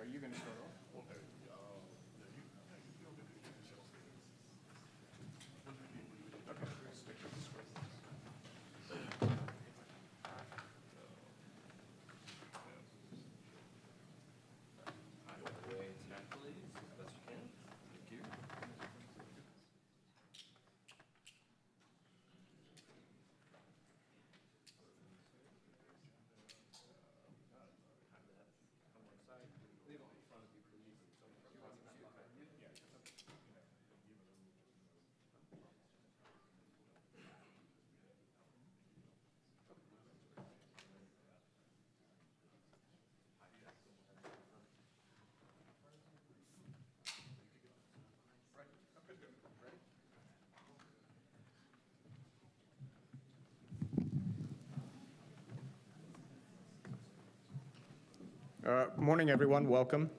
are you going to start off? Morning, everyone. Welcome.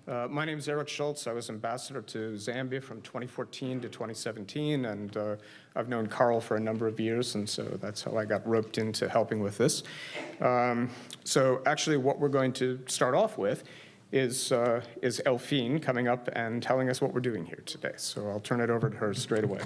My name is Eric Schultz. I was ambassador to Zambia from 2014 to 2017, and I've known Carl for a number of years, and so that's how I got roped into helping with this. So actually what we're going to start off with is Elfine coming up and telling us what we're doing here today. So I'll turn it over to her straight away.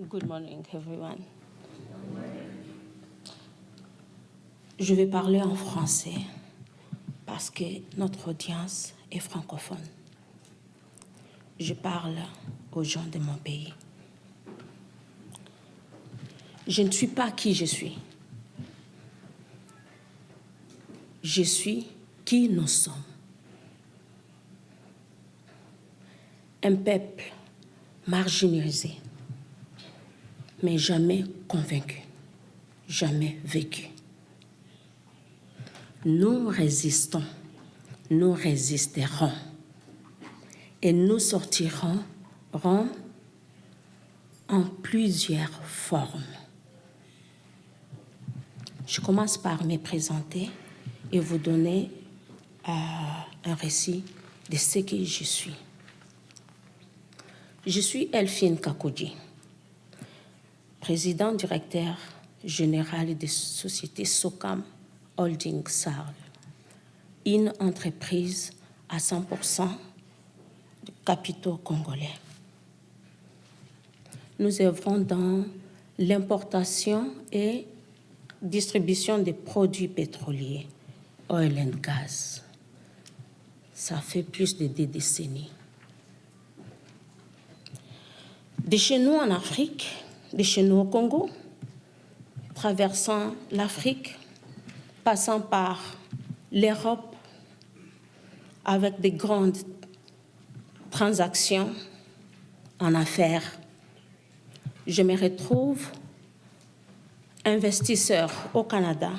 Good morning, everyone. Je vais parler en français parce que notre audience est francophone. Je parle aux gens de mon pays. Je ne suis pas qui je suis. Je suis qui nous sommes. Un peuple marginalisé, mais jamais convaincu, jamais vécu. Nous résistons, nous résisterons et nous sortirons en plusieurs formes. Je commence par me présenter et vous donner un récit de ce que je suis. Je suis Elfine Kakoudji, président directeur général de société Socam Holding Sarl, une entreprise à 100% de capitaux congolais. Nous œuvrons dans l'importation et distribution des produits pétroliers, oil and gas. Ça fait plus de 2 décennies. De chez nous en Afrique, de chez nous au Congo, traversant l'Afrique, passant par l'Europe avec de grandes transactions en affaires. Je me retrouve investisseur au Canada,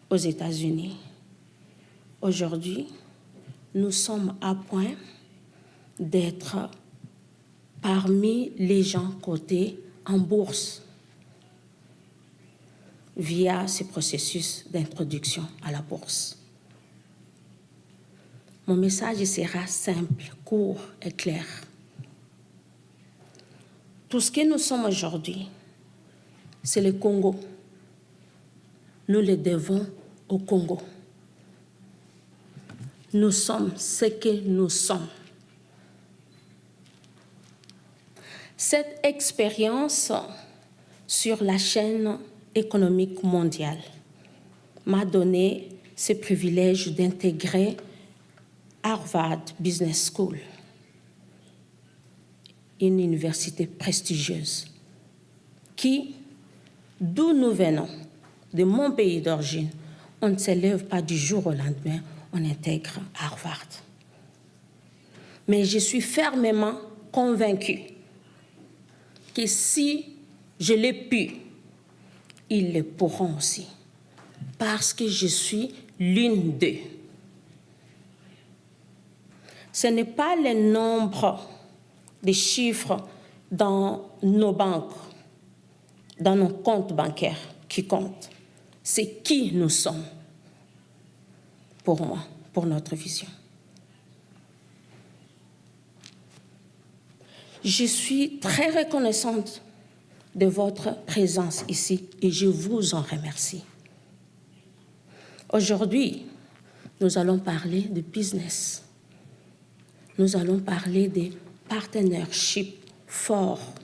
aux États-Unis. Aujourd'hui, nous sommes à point d'être parmi les gens cotés en bourse via ce processus d'introduction à la bourse. Mon message sera simple, court et clair. Tout ce que nous sommes aujourd'hui, c'est le Congo. Nous le devons au Congo. Nous sommes ce que nous sommes. Cette expérience sur la chaîne économique mondiale m'a donné ce privilège d'intégrer Harvard Business School, une université prestigieuse qui, d'où nous venons, de mon pays d'origine, on ne s'élève pas du jour au lendemain, on intègre Harvard. Mais je suis fermement convaincue que si je l'ai pu, ils le pourront aussi, parce que je suis l'une d'eux. Ce n'est pas le nombre de chiffres dans nos banques, dans nos comptes bancaires qui compte. C'est qui nous sommes, pour moi, pour notre vision. Je suis très reconnaissante de votre présence ici et je vous en remercie. Aujourd'hui, nous allons parler de business. Nous allons parler des partnerships forts,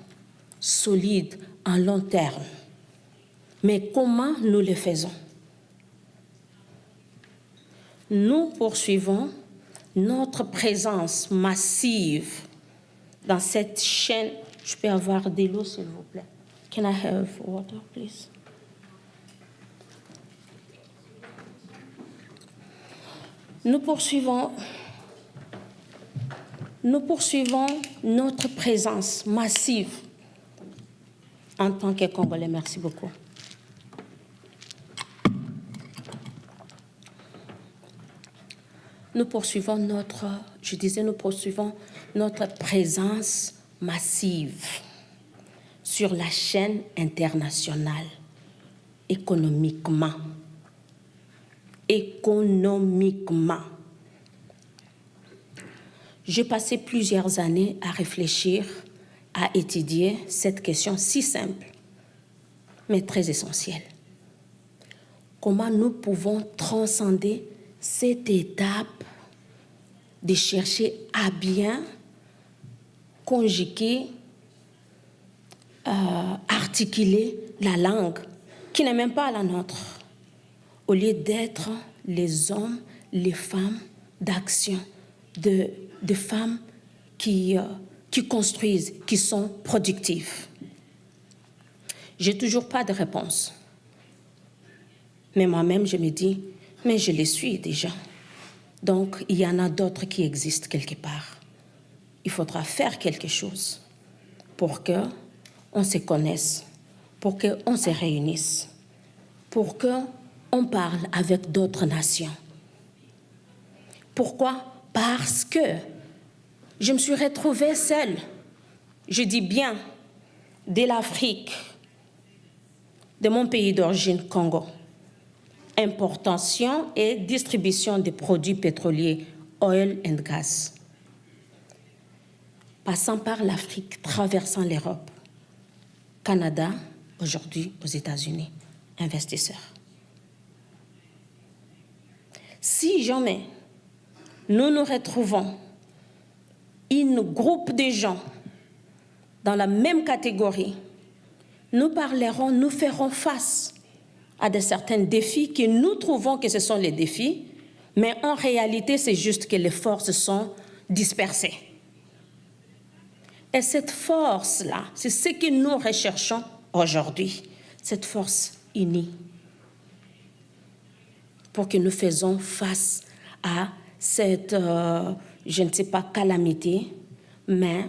solides, en long terme. Mais comment nous le faisons? Nous poursuivons notre présence massive dans cette chaîne. Je peux avoir de l'eau, s'il vous plaît? Can I have water, please? Nous poursuivons notre présence massive en tant que Congolais. Merci beaucoup. Nous poursuivons notre présence massive sur la scène internationale, économiquement. J'ai passé plusieurs années à réfléchir, à étudier cette question si simple, mais très essentielle. Comment nous pouvons transcender cette étape de chercher à bien conjuguer, articuler la langue qui n'est même pas la nôtre, au lieu d'être les hommes, les femmes d'action, de femmes qui construisent, qui sont productives. J'ai toujours pas de réponse. Mais moi-même, je me dis, mais je les suis déjà. Donc, il y en a d'autres qui existent quelque part. Il faudra faire quelque chose pour qu'on se connaisse, pour qu'on se réunisse, pour qu'on parle avec d'autres nations. Pourquoi? Parce que je me suis retrouvée seule, je dis bien, de l'Afrique, de mon pays d'origine, Congo. Importation et distribution de produits pétroliers, oil and gas. Passant par l'Afrique, traversant l'Europe, Canada, aujourd'hui aux États-Unis, investisseurs. Si jamais nous nous retrouvons un groupe de gens dans la même catégorie, nous parlerons, nous ferons face à de certains défis que nous trouvons que ce sont les défis, mais en réalité, c'est juste que les forces sont dispersées. Et cette force-là, c'est ce que nous recherchons aujourd'hui, cette force unie, pour que nous fassions face à cette, je ne sais pas, calamité, mais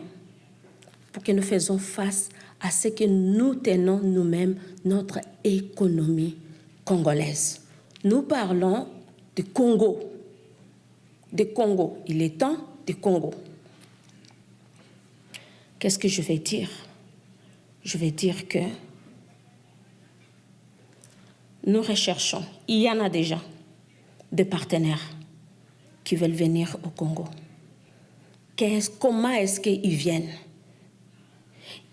pour que nous fassions face à ce que nous tenons nous-mêmes, notre économie congolaise. Nous parlons de Congo. De Congo. Il est temps de Congo. Qu'est-ce que je vais dire? Je vais dire que nous recherchons, il y en a déjà, des partenaires qui veulent venir au Congo. Comment est-ce qu'ils viennent?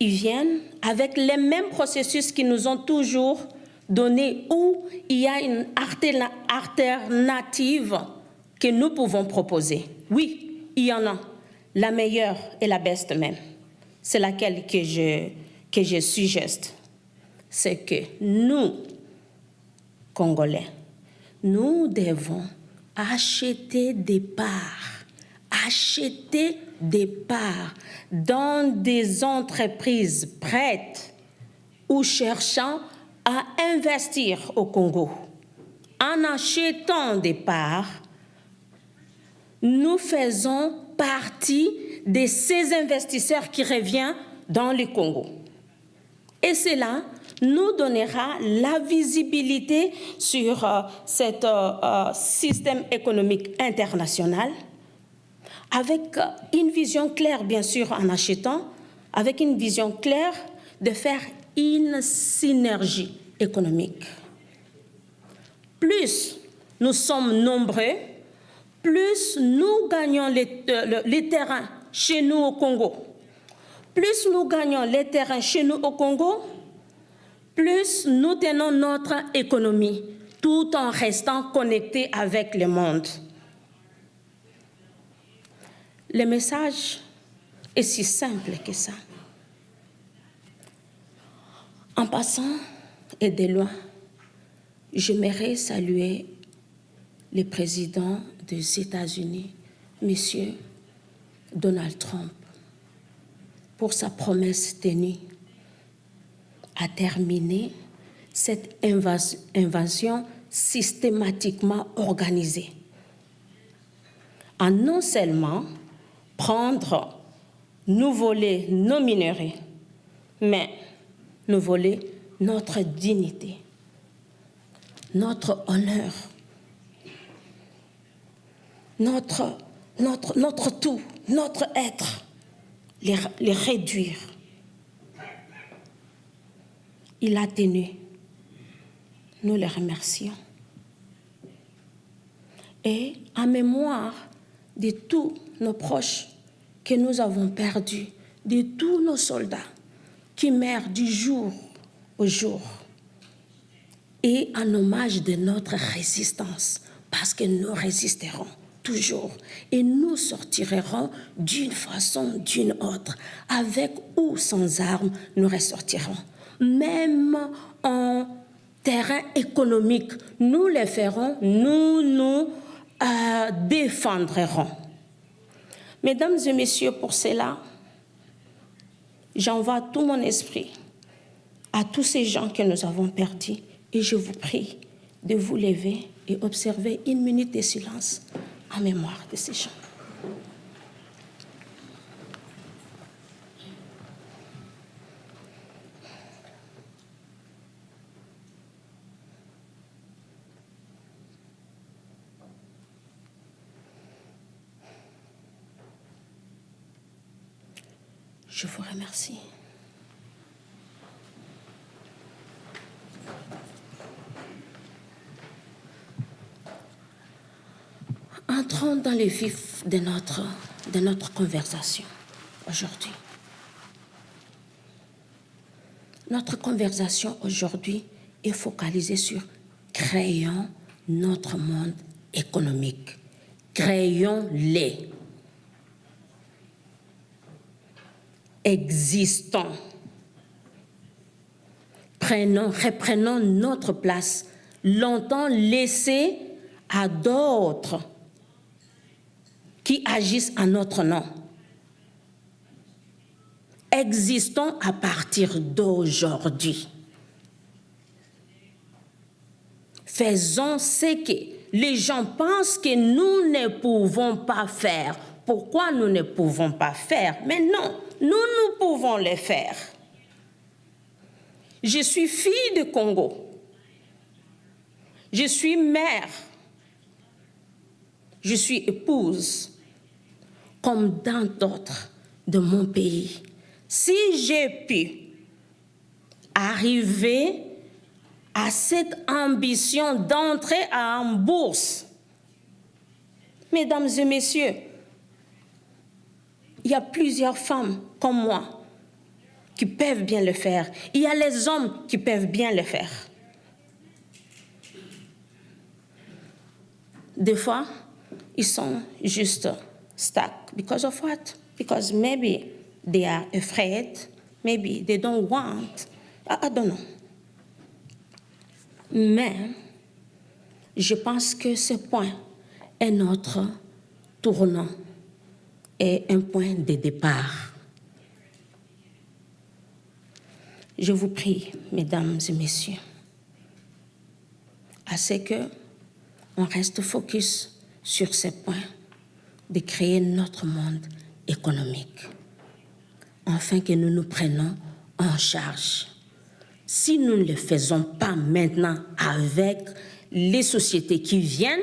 Ils viennent avec les mêmes processus qui nous ont toujours donné, où il y a une alternative que nous pouvons proposer. Oui, il y en a. La meilleure et la best même. C'est laquelle que je suggeste. C'est que nous, Congolais, nous devons acheter des parts dans des entreprises prêtes ou cherchant à investir au Congo. En achetant des parts, nous faisons partie de ces investisseurs qui reviennent dans le Congo. Et cela nous donnera la visibilité sur ce système économique international avec une vision claire, bien sûr, en achetant, avec une vision claire de faire une synergie économique. Plus nous sommes nombreux, plus nous gagnons les terrains chez nous au Congo. Plus nous gagnons les terrains chez nous au Congo, plus nous tenons notre économie, tout en restant connectés avec le monde. Le message est si simple que ça. En passant et de loin, j'aimerais saluer le président des États-Unis, M. Donald Trump, pour sa promesse tenue à terminer cette invasion systématiquement organisée, à non seulement prendre, nous voler nos minerais, mais nous voler notre dignité, notre honneur, notre tout, notre être, les réduire. Il a tenu. Nous les remercions. Et en mémoire de tous nos proches que nous avons perdus, de tous nos soldats qui meurent du jour au jour, et en hommage de notre résistance, parce que nous résisterons toujours et nous sortirons d'une façon ou d'une autre, avec ou sans armes, nous ressortirons. Même en terrain économique, nous le ferons, nous nous défendrons. Mesdames et messieurs, pour cela, j'envoie tout mon esprit à tous ces gens que nous avons perdus et je vous prie de vous lever et observer une minute de silence en mémoire de ces gens. Je vous remercie. Entrons dans le vif de notre conversation aujourd'hui. Notre conversation aujourd'hui est focalisée sur créons notre monde économique. Créons-les. Existons. Reprenons notre place, longtemps laissée à d'autres qui agissent en notre nom. Existons à partir d'aujourd'hui. Faisons ce que les gens pensent que nous ne pouvons pas faire. Pourquoi nous ne pouvons pas faire? Mais non, nous pouvons le faire. Je suis fille de Congo. Je suis mère. Je suis épouse, comme dans d'autres de mon pays. Si j'ai pu arriver à cette ambition d'entrer en bourse, mesdames et messieurs, il y a plusieurs femmes comme moi qui peuvent bien le faire. Il y a les hommes qui peuvent bien le faire. Des fois, ils sont juste stuck. Because of what? Because maybe they are afraid, maybe they don't want. I don't know. Mais je pense que ce point est notre tournant et un point de départ. Je vous prie, mesdames et messieurs, à ce qu'on reste focus sur ce point de créer notre monde économique, afin que nous nous prenions en charge. Si nous ne le faisons pas maintenant avec les sociétés qui viennent,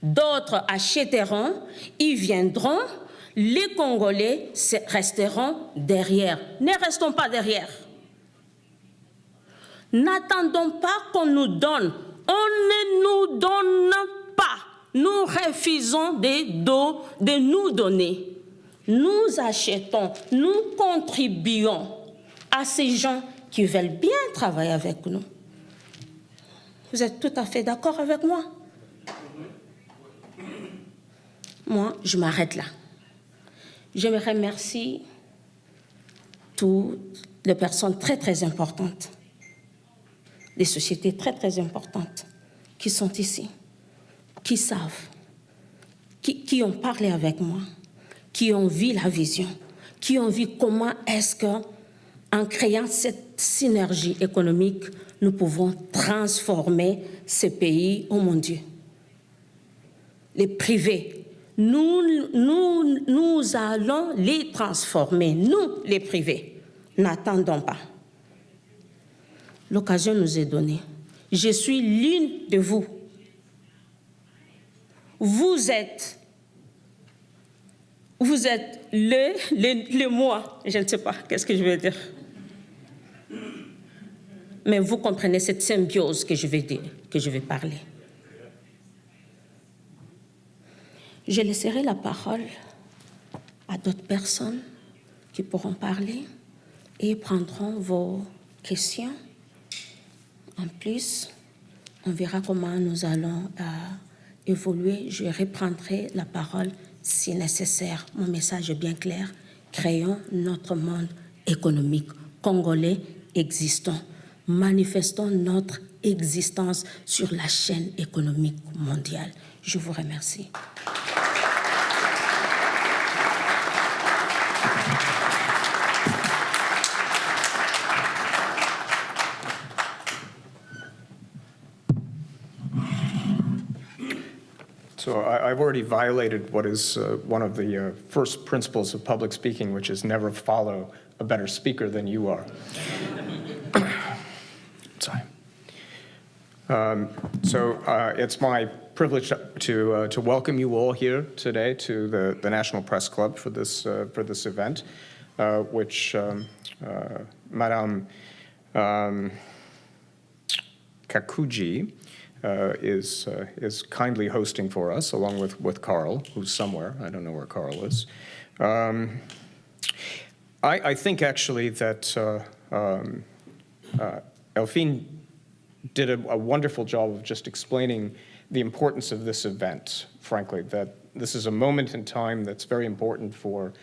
d'autres achèteront, ils viendront, les Congolais resteront derrière. Ne restons pas derrière. N'attendons pas qu'on nous donne. On ne nous donne pas. Nous refusons de nous donner. Nous achetons, nous contribuons à ces gens qui veulent bien travailler avec nous. Vous êtes tout à fait d'accord avec moi? Moi, je m'arrête là. Je me remercie toutes les personnes très, très importantes, des sociétés très, très importantes qui sont ici, qui savent, qui ont parlé avec moi, qui ont vu la vision, qui ont vu comment est-ce qu'en créant cette synergie économique, nous pouvons transformer ce pays, oh mon Dieu. Les privés, nous allons les transformer, nous les privés. N'attendons pas. L'occasion nous est donnée. Je suis l'une de vous. Vous êtes le moi. Je ne sais pas qu'est-ce que je veux dire. Mais vous comprenez cette symbiose que je vais dire, que je vais parler. Je laisserai la parole à d'autres personnes qui pourront parler et prendront vos questions. En plus, on verra comment nous allons évoluer. Je reprendrai la parole si nécessaire. Mon message est bien clair. Créons notre monde économique congolais existant. Manifestons notre existence sur la chaîne économique mondiale. Je vous remercie. So I've already violated what is one of the first principles of public speaking, which is never follow a better speaker than you are. Sorry. It's my privilege to welcome you all here today to the National Press Club for this event, which Madame Kakuji is kindly hosting for us, along with Carl, who's somewhere. I don't know where Carl is. I think actually that Elphine did a wonderful job of just explaining the importance of this event, frankly, that this is a moment in time that's very important for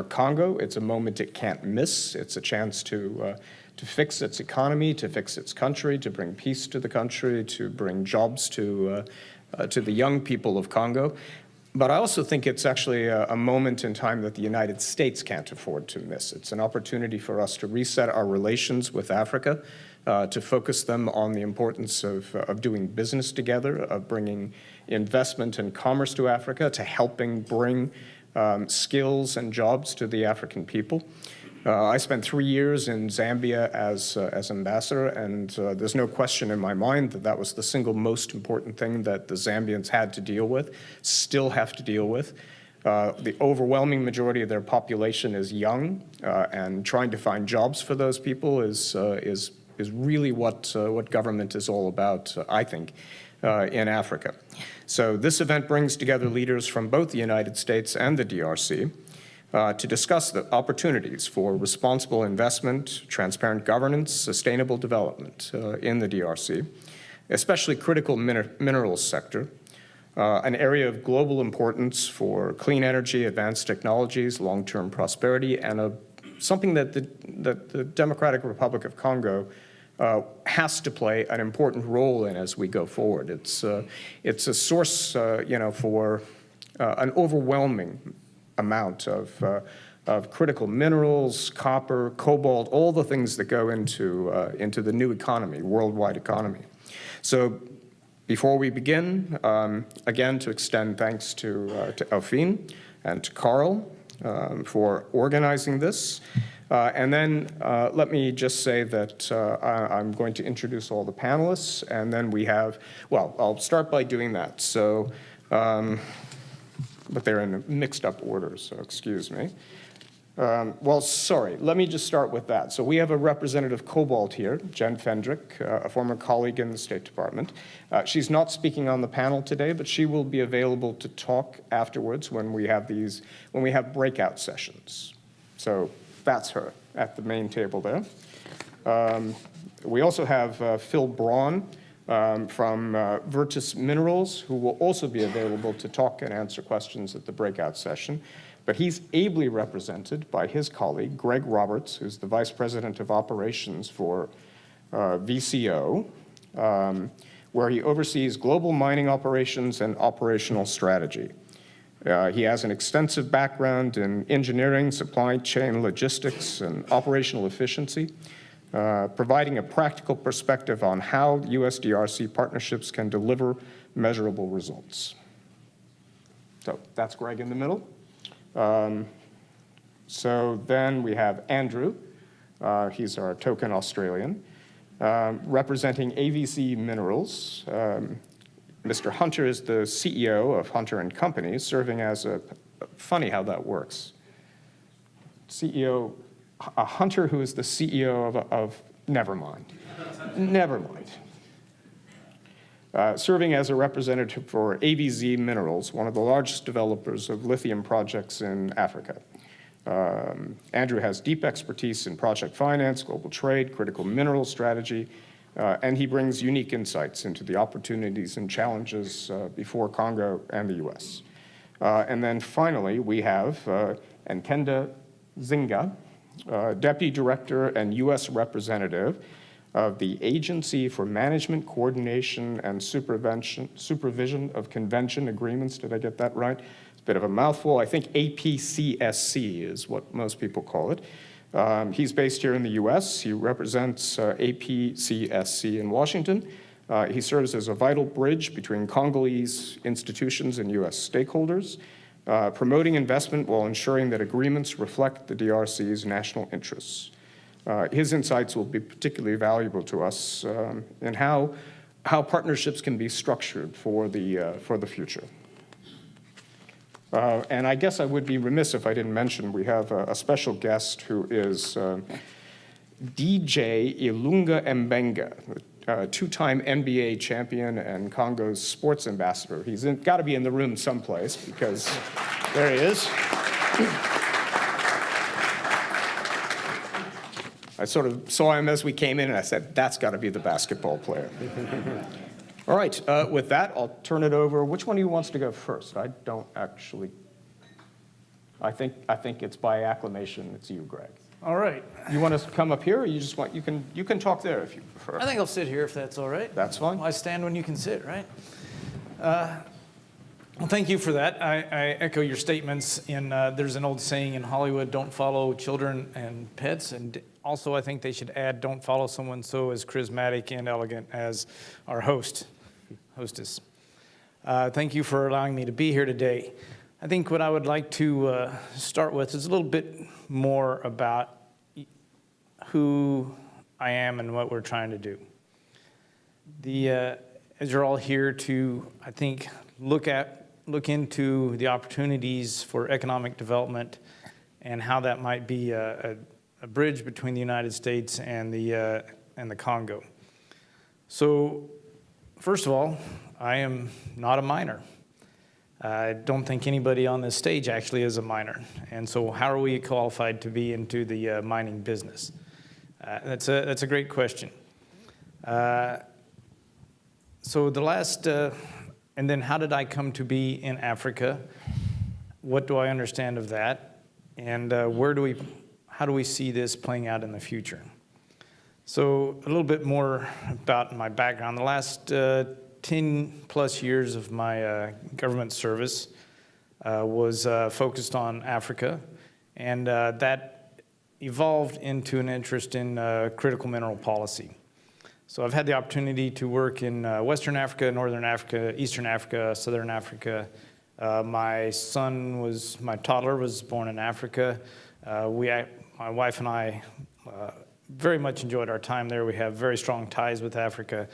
Congo. It's a moment it can't miss. It's a chance to fix its economy, to fix its country, to bring peace to the country, to bring jobs to the young people of Congo. But I also think it's actually a moment in time that the United States can't afford to miss. It's an opportunity for us to reset our relations with Africa, to focus them on the importance of doing business together, of bringing investment and commerce to Africa, to helping bring skills and jobs to the African people. I spent 3 years in Zambia as ambassador, and there's no question in my mind that that was the single most important thing that the Zambians had to deal with, still have to deal with. The overwhelming majority of their population is young, and trying to find jobs for those people is really what government is all about, I think, in Africa. So this event brings together leaders from both the United States and the DRC to discuss the opportunities for responsible investment, transparent governance, sustainable development in the DRC, especially critical minerals sector, an area of global importance for clean energy, advanced technologies, long-term prosperity, and something that the Democratic Republic of Congo has to play an important role in as we go forward. It's a source, for an overwhelming amount of critical minerals, copper, cobalt, all the things that go into the new economy, worldwide economy. So before we begin, again, to extend thanks to Elphine and to Carl for organizing this. And then let me just say that I'm going to introduce all the panelists, and then we have, well, I'll start by doing that. So but they're in mixed up order, so excuse me. Well, sorry, let me just start with that. So we have a representative Cobalt here, Jen Fendrick, a former colleague in the State Department. She's not speaking on the panel today, but she will be available to talk afterwards when we have breakout sessions. So that's her at the main table there. We also have Phil Braun from Virtus Minerals, who will also be available to talk and answer questions at the breakout session. But he's ably represented by his colleague, Greg Roberts, who's the Vice President of Operations for VCO, where he oversees global mining operations and operational strategy. He has an extensive background in engineering, supply chain logistics, and operational efficiency, providing a practical perspective on how U.S. DRC partnerships can deliver measurable results. So that's Greg in the middle. So then we have Andrew. He's our token Australian, representing AVC Minerals. Mr. Hunter is the CEO of Hunter and Company, serving as funny how that works. A Hunter who is the CEO of never mind. Serving as a representative for AVZ Minerals, one of the largest developers of lithium projects in Africa. Andrew has deep expertise in project finance, global trade, critical mineral strategy, and he brings unique insights into the opportunities and challenges before Congo and the US. And then finally, we have Nkenda Zinga, Deputy Director and US Representative of the Agency for Management, Coordination, and Supervision of Convention Agreements. Did I get that right? It's a bit of a mouthful. I think APCSC is what most people call it. He's based here in the US. He represents APCSC in Washington. He serves as a vital bridge between Congolese institutions and US stakeholders, promoting investment while ensuring that agreements reflect the DRC's national interests. His insights will be particularly valuable to us in how partnerships can be structured for the future. And I guess I would be remiss if I didn't mention we have a special guest who is DJ Ilunga Mbenga, two-time NBA champion and Congo's sports ambassador. He's got to be in the room someplace because there he is. I sort of saw him as we came in, and I said, that's got to be the basketball player. All right, with that, I'll turn it over. Which one of you wants to go first? I don't actually. I think it's by acclamation. It's you, Greg. All right. You want to come up here, or you just want, you can talk there if you prefer. I think I'll sit here if that's all right. That's fine. I stand when you can sit, right? Well, thank you for that. I echo your statements. There's an old saying in Hollywood, don't follow children and pets. And also, I think they should add, don't follow someone so as charismatic and elegant as our hostess. Thank you for allowing me to be here today. I think what I would like to start with is a little bit more about who I am and what we're trying to do. As you're all here to, I think, look into the opportunities for economic development and how that might be a bridge between the United States and the Congo. So, first of all, I am not a miner. I don't think anybody on this stage actually is a miner. And so how are we qualified to be into the mining business? That's a great question. So the last, and then how did I come to be in Africa? What do I understand of that? And how do we see this playing out in the future? So a little bit more about my background. The last 10 plus years of my government service was focused on Africa, and that evolved into an interest in critical mineral policy. So I've had the opportunity to work in Western Africa, Northern Africa, Eastern Africa, Southern Africa. My toddler was born in Africa. My wife and I very much enjoyed our time there. We have very strong ties with Africa.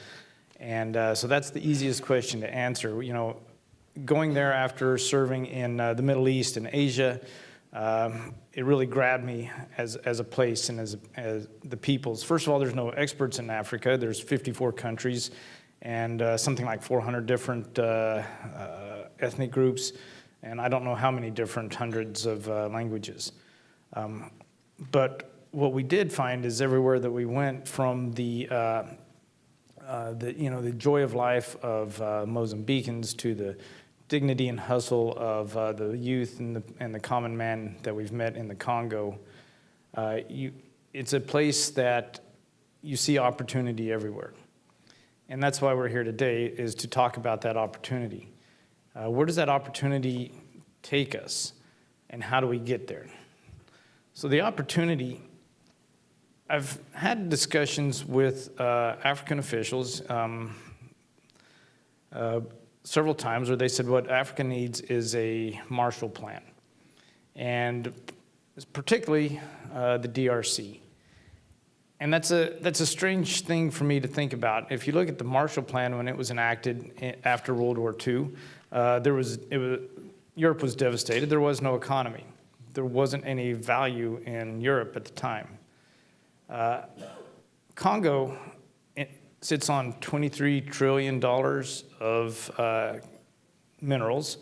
And so that's the easiest question to answer. You know, going there after serving in the Middle East and Asia, it really grabbed me as a place and as the peoples. First of all, there's no experts in Africa. There's 54 countries and something like 400 different ethnic groups, and I don't know how many different hundreds of languages. But what we did find is everywhere that we went, from the joy of life of Mozambicans to the dignity and hustle of the youth and the common man that we've met in the Congo, it's a place that you see opportunity everywhere. And that's why we're here today, is to talk about that opportunity. Where does that opportunity take us, and how do we get there? So the opportunity, I've had discussions with African officials several times where they said what Africa needs is a Marshall Plan, and particularly the DRC. And that's a strange thing for me to think about. If you look at the Marshall Plan when it was enacted after World War II, Europe was devastated. There was no economy. There wasn't any value in Europe at the time. Congo, it sits on $23 trillion of minerals.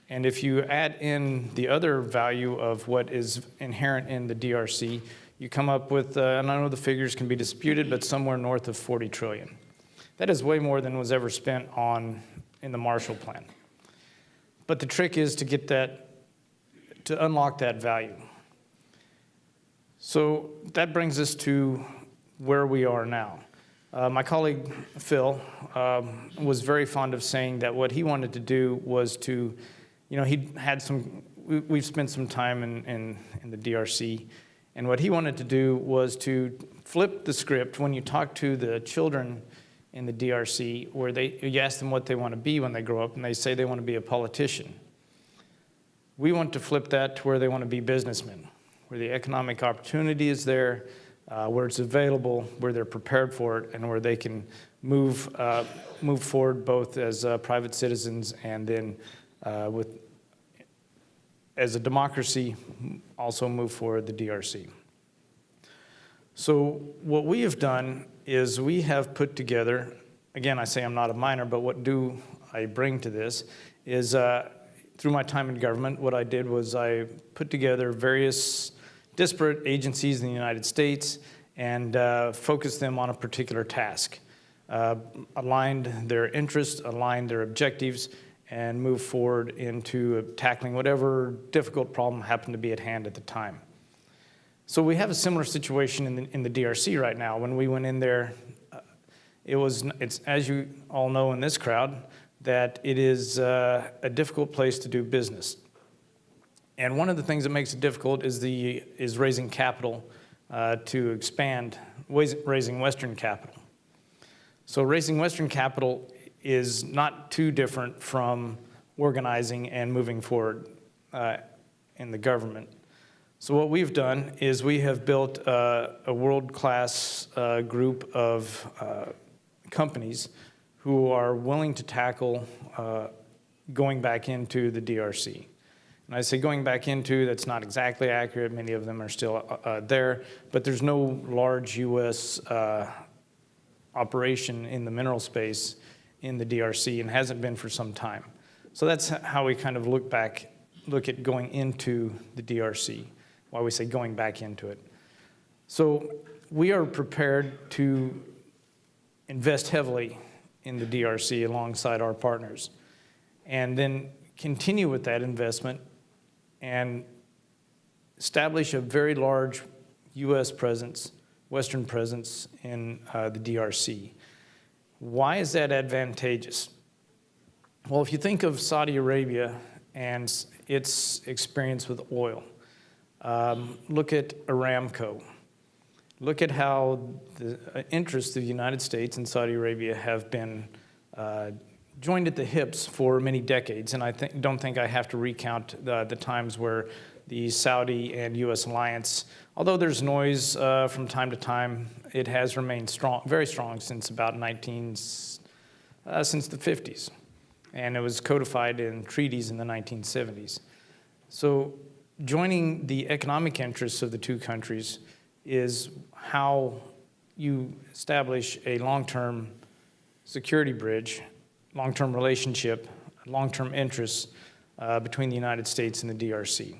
And if you add in the other value of what is inherent in the DRC, you come up with, and I know the figures can be disputed, but somewhere north of 40 trillion. That is way more than was ever spent in the Marshall Plan. But the trick is to get that, to unlock that value. So that brings us to where we are now. My colleague, Phil, was very fond of saying that what he wanted to do was to, we've spent some time in the DRC, and what he wanted to do was to flip the script when you talk to the children in the DRC, where you ask them what they want to be when they grow up, and they say they want to be a politician. We want to flip that to where they want to be businessmen, where the economic opportunity is there, where it's available, where they're prepared for it, and where they can move forward both as private citizens and then as a democracy, also move forward the DRC. So what we have done is we have put together, again, I say I'm not a miner, but what do I bring to this is through my time in government, what I did was I put together various disparate agencies in the United States and focused them on a particular task, aligned their interests, aligned their objectives, and move forward into tackling whatever difficult problem happened to be at hand at the time. So we have a similar situation in the DRC right now. When we went in there, it's as you all know in this crowd, that it is a difficult place to do business. And one of the things that makes it difficult is raising capital to expand, raising Western capital. So raising Western capital is not too different from organizing and moving forward in the government. So what we've done is we have built a world-class group of companies who are willing to tackle going back into the DRC. And I say going back into, that's not exactly accurate. Many of them are still there, but there's no large U.S. operation in the mineral space in the DRC and hasn't been for some time. So that's how we kind of look at going into the DRC, why we say going back into it. So we are prepared to invest heavily in the DRC alongside our partners, and then continue with that investment and establish a very large U.S. presence, Western presence in the DRC. Why is that advantageous? Well, if you think of Saudi Arabia and its experience with oil, look at Aramco. Look at how the interests of the United States and Saudi Arabia have been joined at the hips for many decades, and I don't think I have to recount the times where the Saudi and U.S. alliance, although there's noise from time to time, it has remained strong, very strong since about since the 50s. and it was codified in treaties in the 1970s. So joining the economic interests of the two countries is how you establish a long-term security bridge, long-term relationship, long-term interests between the United States and the DRC.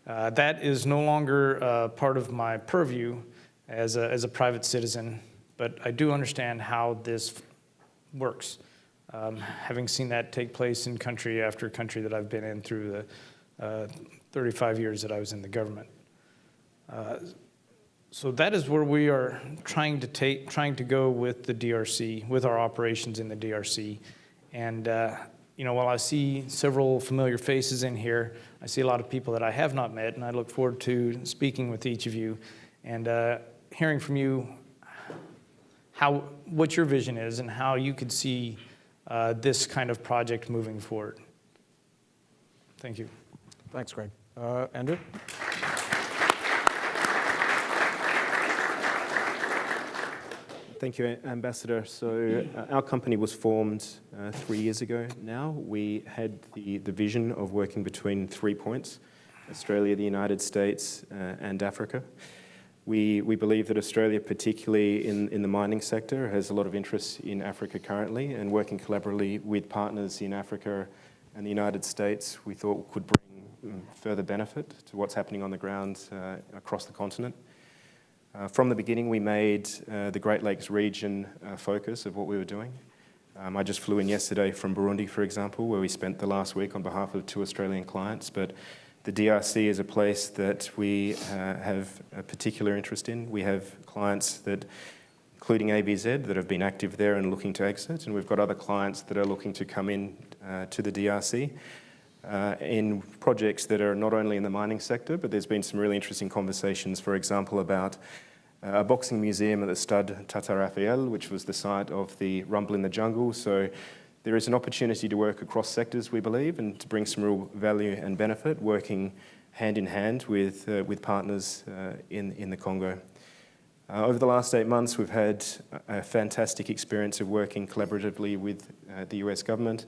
That is no longer part of my purview as a private citizen, but I do understand how this works, having seen that take place in country after country that I've been in through the 35 years that I was in the government. So that is where we are trying to go with the DRC, with our operations in the DRC. And while I see several familiar faces in here, I see a lot of people that I have not met, and I look forward to speaking with each of you and hearing from you what your vision is and how you could see this kind of project moving forward. Thank you. Thanks, Greg. Andrew? Thank you, Ambassador. So our company was formed 3 years ago now. We had the vision of working between 3 points: Australia, the United States, and Africa. We believe that Australia, particularly in the mining sector, has a lot of interest in Africa currently, and working collaboratively with partners in Africa and the United States, we thought could bring further benefit to what's happening on the ground across the continent. From the beginning, we made the Great Lakes region focus of what we were doing. I just flew in yesterday from Burundi, for example, where we spent the last week on behalf of 2 Australian clients. But the DRC is a place that we have a particular interest in. We have clients including ABZ, that have been active there and looking to exit. And we've got other clients that are looking to come in to the DRC. In projects that are not only in the mining sector, but there's been some really interesting conversations, for example, about a boxing museum at the Stade Tata Raphael, which was the site of the Rumble in the Jungle. So there is an opportunity to work across sectors, we believe, and to bring some real value and benefit, working hand in hand with partners in the Congo. Over the last 8 months, we've had a fantastic experience of working collaboratively with the US government.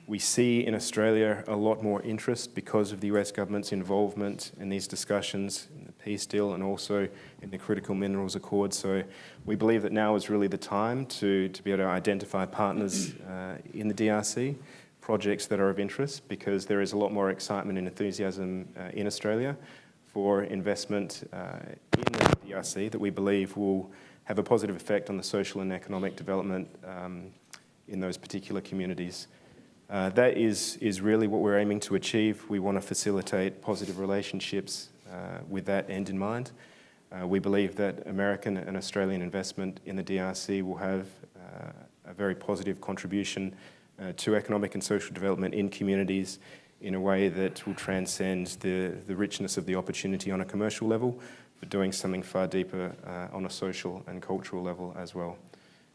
We see in Australia a lot more interest because of the US government's involvement in these discussions, in the peace deal, and also in the Critical Minerals Accord. So we believe that now is really the time to be able to identify partners in the DRC, projects that are of interest, because there is a lot more excitement and enthusiasm in Australia for investment in the DRC that we believe will have a positive effect on the social and economic development in those particular communities. That is really what we're aiming to achieve. We want to facilitate positive relationships with that end in mind. We believe that American and Australian investment in the DRC will have a very positive contribution to economic and social development in communities in a way that will transcend the richness of the opportunity on a commercial level, but doing something far deeper on a social and cultural level as well.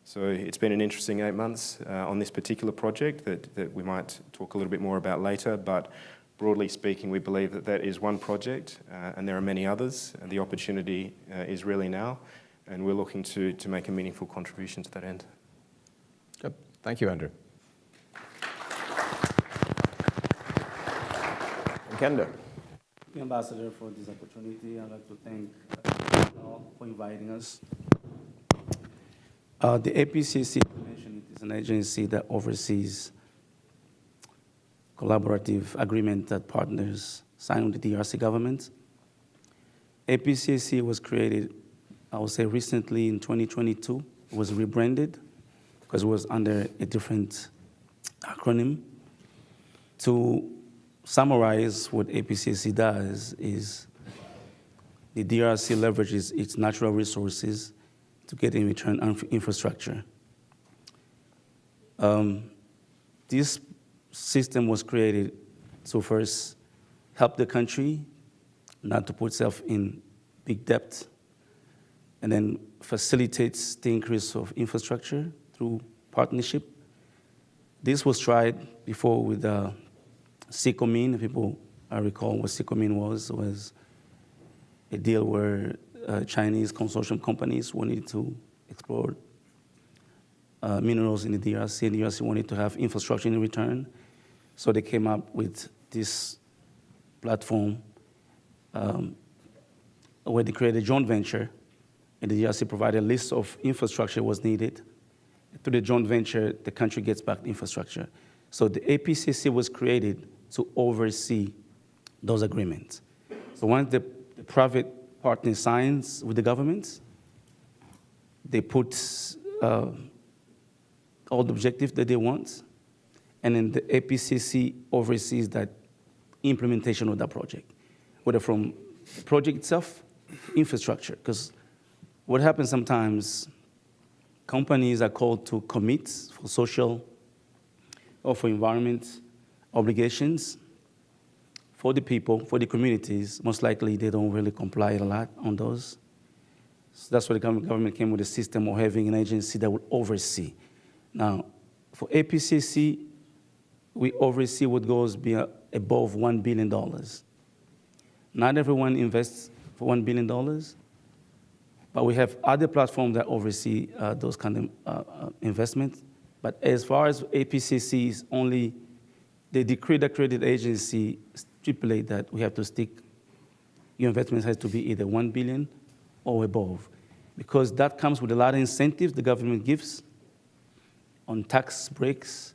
So it's been an interesting 8 months on this particular project that we might talk a little bit more about later, but broadly speaking, we believe that is one project, and there are many others, and the opportunity is really now, and we're looking to make a meaningful contribution to that end. Good. Thank you, Andrew. Kenda. Thank you, Ambassador, for this opportunity. I'd like to thank all for inviting us. The APCC Commission is an agency that oversees collaborative agreement that partners sign with the DRC government. APCC was created, I would say, recently in 2022. It was rebranded because it was under a different acronym. To summarize what APCC does is the DRC leverages its natural resources to get in return infrastructure. This system was created to first help the country not to put itself in big debt, and then facilitates the increase of infrastructure through partnership. This was tried before with SICOMIN. If people recall what SICOMIN was a deal where Chinese consortium companies wanted to explore minerals in the DRC, and the DRC wanted to have infrastructure in return. So they came up with this platform where they created a joint venture, and the DRC provided a list of infrastructure was needed. Through the joint venture, the country gets back the infrastructure. So the APCC was created to oversee those agreements. So once the private partner signs with the government, they put all the objectives that they want, and then the APCC oversees that implementation of that project, whether from the project itself, infrastructure. Because what happens sometimes, companies are called to commit for social or for environment obligations for the people, for the communities. Most likely they don't really comply a lot on those. So that's why the government came with a system of having an agency that would oversee. Now, for APCC, we oversee what goes above $1 billion. Not everyone invests for $1 billion, but we have other platforms that oversee those kind of investments. But as far as APCC is only, the decree that created the agency stipulate that we have to stick, your investments has to be either 1 billion or above, because that comes with a lot of incentives the government gives on tax breaks,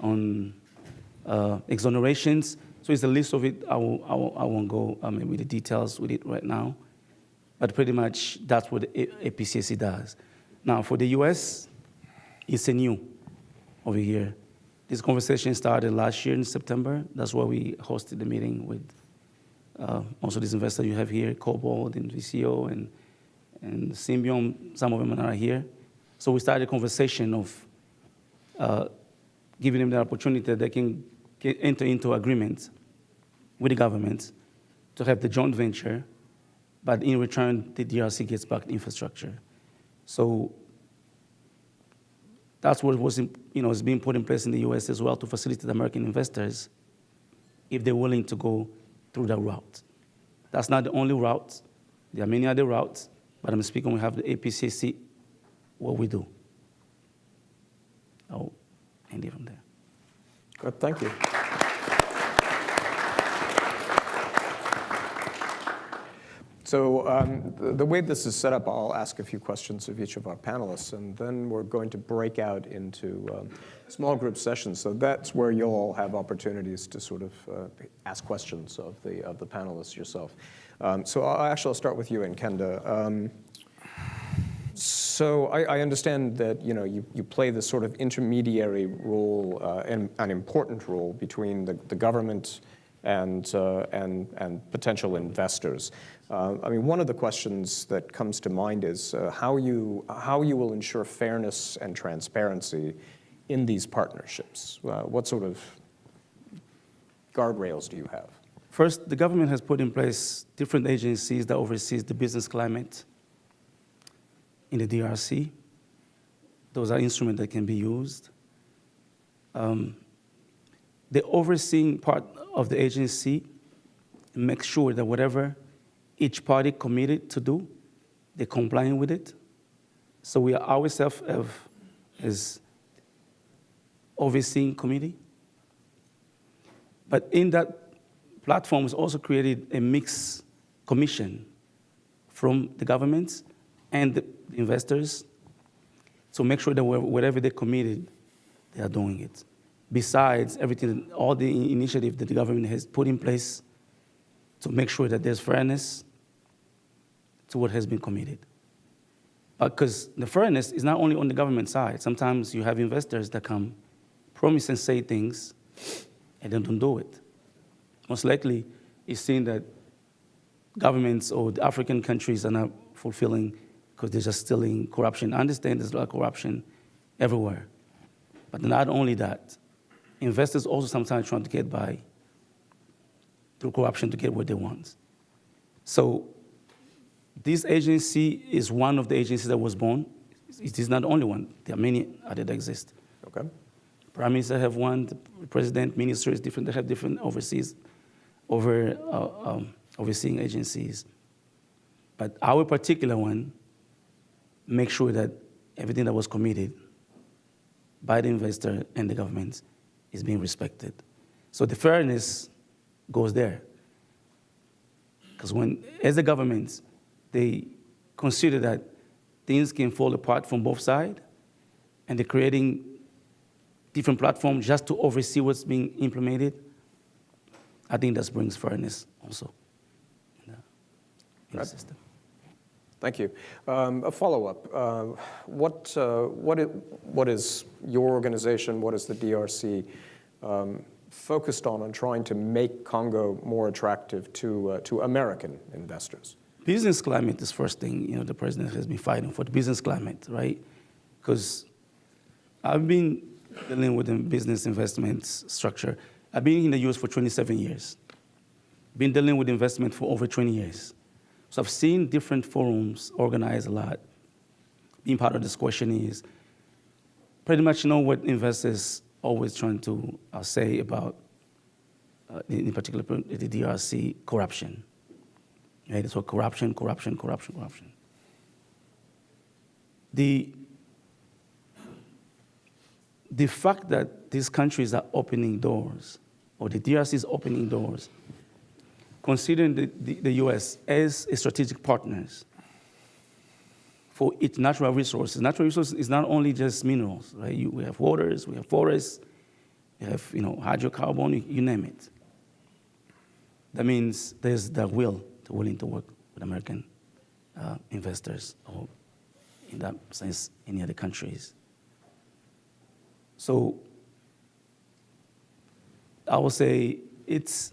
on exonerations. So it's a list of it. I won't go with the details with it right now, but pretty much that's what the APCC does. Now for the US, it's a new over here. This conversation started last year in September. That's why we hosted the meeting with most of these investors you have here, Cobalt and VCO and Symbion. Some of them are here. So we started a conversation of giving them the opportunity that they can enter into agreements with the government to have the joint venture, but in return, the DRC gets back the infrastructure. So that's what was, is being put in place in the US as well to facilitate American investors if they're willing to go through that route. That's not the only route. There are many other routes, but I'm speaking, we have the APCC, what we do. I'll end it from there. Good, thank you. So the way this is set up, I'll ask a few questions of each of our panelists, and then we're going to break out into small group sessions. So that's where you'll all have opportunities to sort of ask questions of the panelists yourself. So I'll start with you, Nkenda. So I understand that you play this sort of intermediary role, and an important role between the government and potential investors. I mean, one of the questions that comes to mind is how you will ensure fairness and transparency in these partnerships. What sort of guardrails do you have? First, the government has put in place different agencies that oversees the business climate in the DRC. Those are instruments that can be used. The overseeing part of the agency makes sure that whatever each party committed to do, they're complying with it. So we are ourselves as overseeing committee. But in that platform is also created a mixed commission from the governments and the investors to make sure that whatever they committed, they are doing it. Besides everything, all the initiative that the government has put in place to make sure that there's fairness to what has been committed. Because the fairness is not only on the government side. Sometimes you have investors that come, promise and say things, and then don't do it. Most likely, it's seen that governments or the African countries are not fulfilling because they're just stealing corruption. I understand there's a lot of corruption everywhere. But not only that, investors also sometimes trying to get by through corruption to get what they want. So this agency is one of the agencies that was born. It is not the only one. There are many other that exist. Okay. Prime Minister have one, the President, Minister is different. They have different overseeing agencies. But our particular one makes sure that everything that was committed by the investor and the government is being respected. So the fairness goes there. Because as a government, they consider that things can fall apart from both sides, and they're creating different platforms just to oversee what's being implemented, I think that brings fairness also in the system. Thank you. A follow-up. What is your organization, what is the DRC focused on trying to make Congo more attractive to American investors? Business climate is first thing, the president has been fighting for, the business climate, right? Because I've been dealing with the business investment structure. I've been in the US for 27 years. Been dealing with investment for over 20 years. So I've seen different forums organized a lot. Being part of this question is pretty much know what investors always trying to say about, in particular, the DRC, corruption. Right? So corruption. The fact that these countries are opening doors, or the DRC is opening doors, considering the US as a strategic partners for its natural resources. Natural resources is not only just minerals, right? We have waters, we have forests, we have hydrocarbon, you name it. That means there's the will, the willing to work with American investors, or in that sense, any other countries. So I would say it's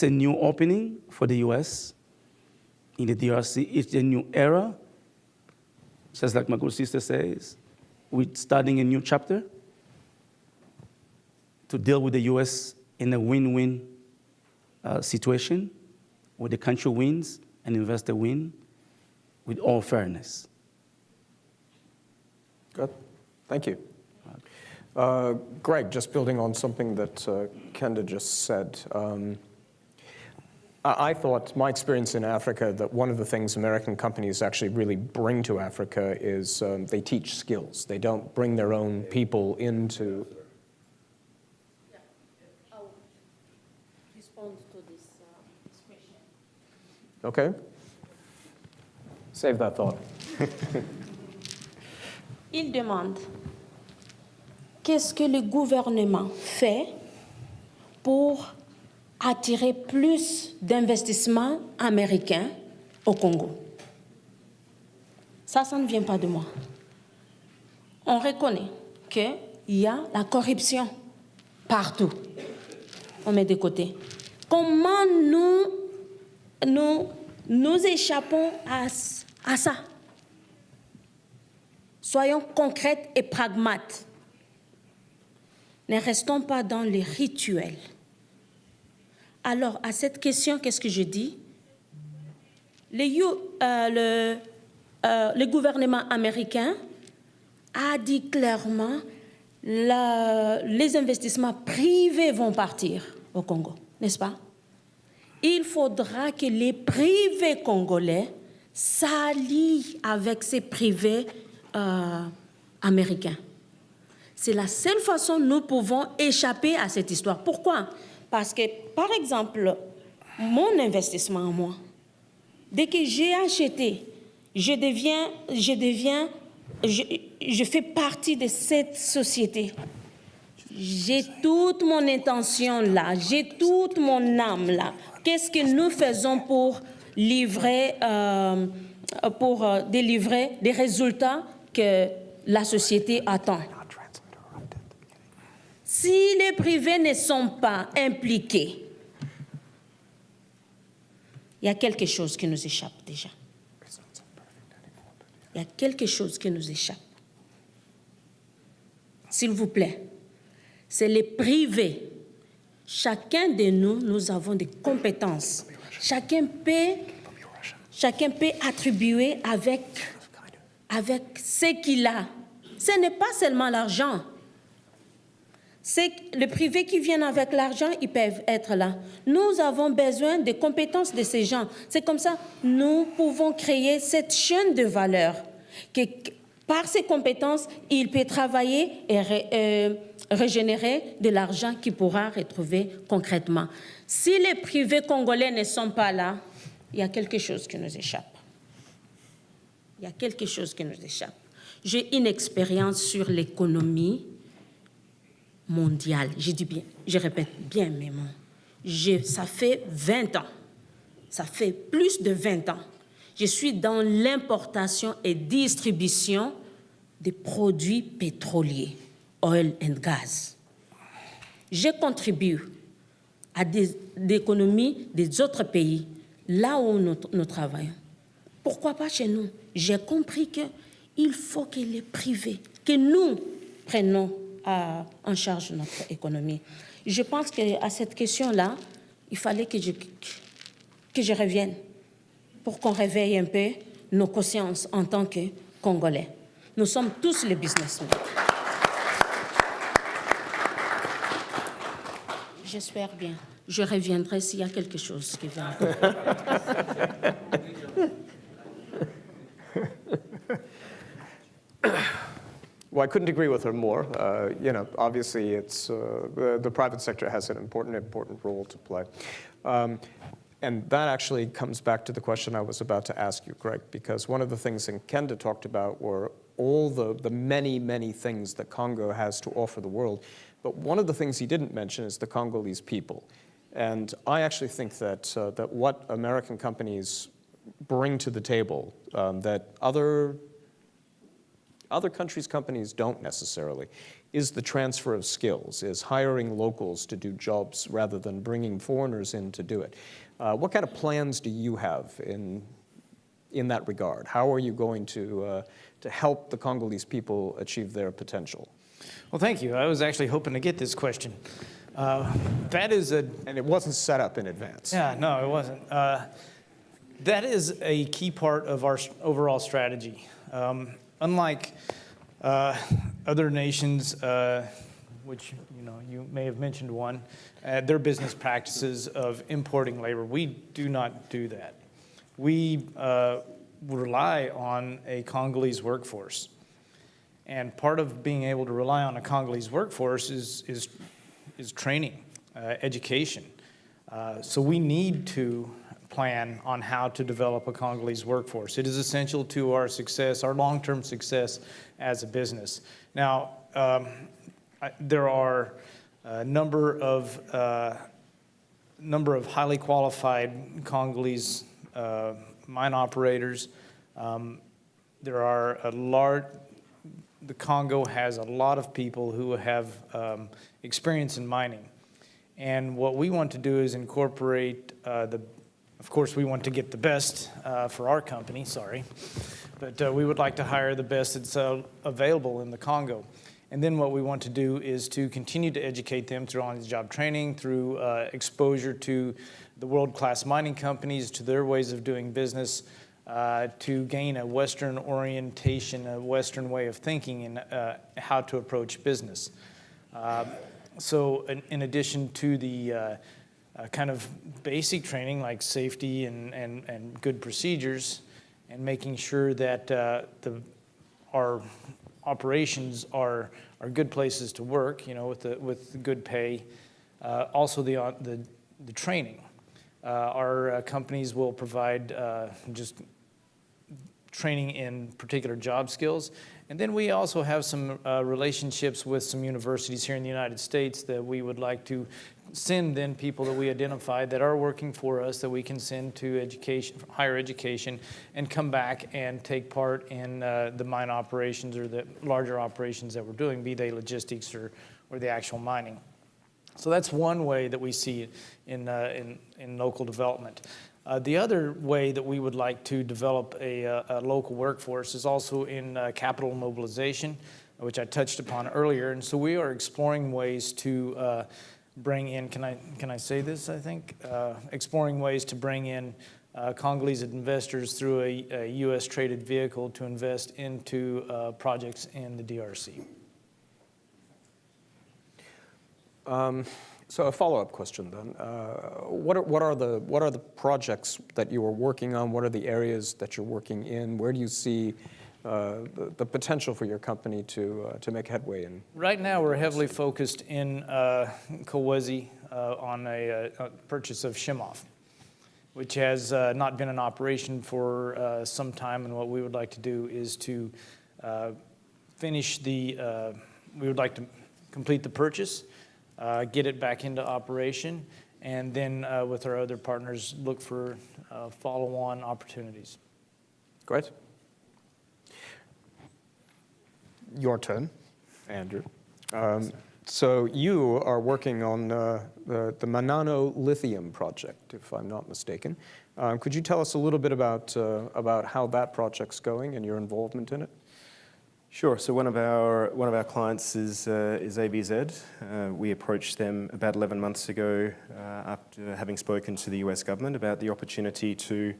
a new opening for the US in the DRC. It's a new era. Just like my good sister says, we're starting a new chapter to deal with the US in a win-win situation where the country wins and investor win with all fairness. Good. Thank you. Greg, just building on something that Kenda just said, I thought, my experience in Africa, that one of the things American companies actually really bring to Africa is they teach skills. They don't bring their own people into... I'll respond to this question. Okay. Save that thought. Il demande qu'est-ce que le gouvernement fait pour attirer plus d'investissements américains au Congo. Ça ne vient pas de moi. On reconnaît qu'il y a la corruption partout. On met de côté. Comment nous échappons à ça? Soyons concrètes et pragmates. Ne restons pas dans les rituels. Alors, à cette question, qu'est-ce que je dis? Le gouvernement américain a dit clairement que les investissements privés vont partir au Congo, n'est-ce pas? Il faudra que les privés congolais s'allient avec ces privés américains. C'est la seule façon dont nous pouvons échapper à cette histoire. Pourquoi? Parce que, par exemple, mon investissement en moi, dès que j'ai acheté, je fais partie de cette société. J'ai toute mon intention là, j'ai toute mon âme là. Qu'est-ce que nous faisons pour délivrer des résultats que la société attend? Si les privés ne sont pas impliqués, il y a quelque chose qui nous échappe déjà. Il y a quelque chose qui nous échappe. S'il vous plaît, c'est les privés. Chacun de nous, nous avons des compétences. Chacun peut attribuer avec ce qu'il a. Ce n'est pas seulement l'argent. C'est le privé qui vient avec l'argent, ils peuvent être là. Nous avons besoin des compétences de ces gens. C'est comme ça nous pouvons créer cette chaîne de valeur. Que Par ses compétences, il peut travailler et régénérer de l'argent qu'il pourra retrouver concrètement. Si les privés congolais ne sont pas là, il y a quelque chose qui nous échappe. Il y a quelque chose qui nous échappe. J'ai une expérience sur l'économie mondiale. Je dis bien, je répète bien mes mots. Ça fait 20 ans. Ça fait plus de 20 ans. Je suis dans l'importation et distribution des produits pétroliers, oil and gas. Je contribue à des économies des autres pays, là où nous travaillons. Pourquoi pas chez nous? J'ai compris qu'il faut que les privés, que nous prenions en charge notre économie. Je pense qu'à cette question-là, il fallait que je revienne pour qu'on réveille un peu nos consciences en tant que Congolais. Nous sommes tous les businessmen. J'espère bien. Je reviendrai s'il y a quelque chose qui va. Well, I couldn't agree with her more. Obviously, it's the private sector has an important role to play. And that actually comes back to the question I was about to ask you, Greg, because one of the things Nkenda talked about were all the many, many things that Congo has to offer the world. But one of the things he didn't mention is the Congolese people. And I actually think that what American companies bring to the table that other countries' companies don't necessarily is the transfer of skills, is hiring locals to do jobs rather than bringing foreigners in to do it. What kind of plans do you have in that regard? How are you going to help the Congolese people achieve their potential? Well, thank you. I was actually hoping to get this question. That is a... And it wasn't set up in advance. Yeah, no, it wasn't. That is a key part of our overall strategy. Unlike other nations, which you may have mentioned one, their business practices of importing labor, we do not do that. We rely on a Congolese workforce. And part of being able to rely on a Congolese workforce is training, education. So we need to plan on how to develop a Congolese workforce. It is essential to our success, our long-term success as a business. Now, there are a number of highly qualified Congolese mine operators. There are the Congo has a lot of people who have experience in mining. And what we want to do is incorporate of course, we want to get the best for our company, but we would like to hire the best that's available in the Congo. And then what we want to do is to continue to educate them through on-the-job training, through exposure to the world-class mining companies, to their ways of doing business, to gain a Western orientation, a Western way of thinking in how to approach business. So in addition to the kind of basic training like safety and good procedures, and making sure that our operations are good places to work, with good pay. Also the training. Our companies will provide just training in particular job skills. And then we also have some relationships with some universities here in the United States that we would like to send then people that we identify that are working for us that we can send to education, higher education, and come back and take part in the mine operations or the larger operations that we're doing, be they logistics or the actual mining. So that's one way that we see it in local development. The other way that we would like to develop a local workforce is also in capital mobilization, which I touched upon earlier. And so we are exploring ways to bring in, can I say this, I think? Exploring ways to bring in Congolese investors through a U.S. traded vehicle to invest into projects in the DRC. So a follow-up question then. What are the projects that you are working on? What are the areas that you're working in? Where do you see the potential for your company to make headway in? Right now, we're heavily focused in Kolwezi on a purchase of Shimoff, which has not been in operation for some time. And what we would like to do is to finish the, we would like to complete the purchase, get it back into operation, and then with our other partners, look for follow-on opportunities. Great. Your turn, Andrew. So you are working on the Manano lithium project, if I'm not mistaken. Could you tell us a little bit about how that project's going and your involvement in it? Sure. So one of our clients is AVZ. We approached them about 11 months ago after having spoken to the US government about the opportunity to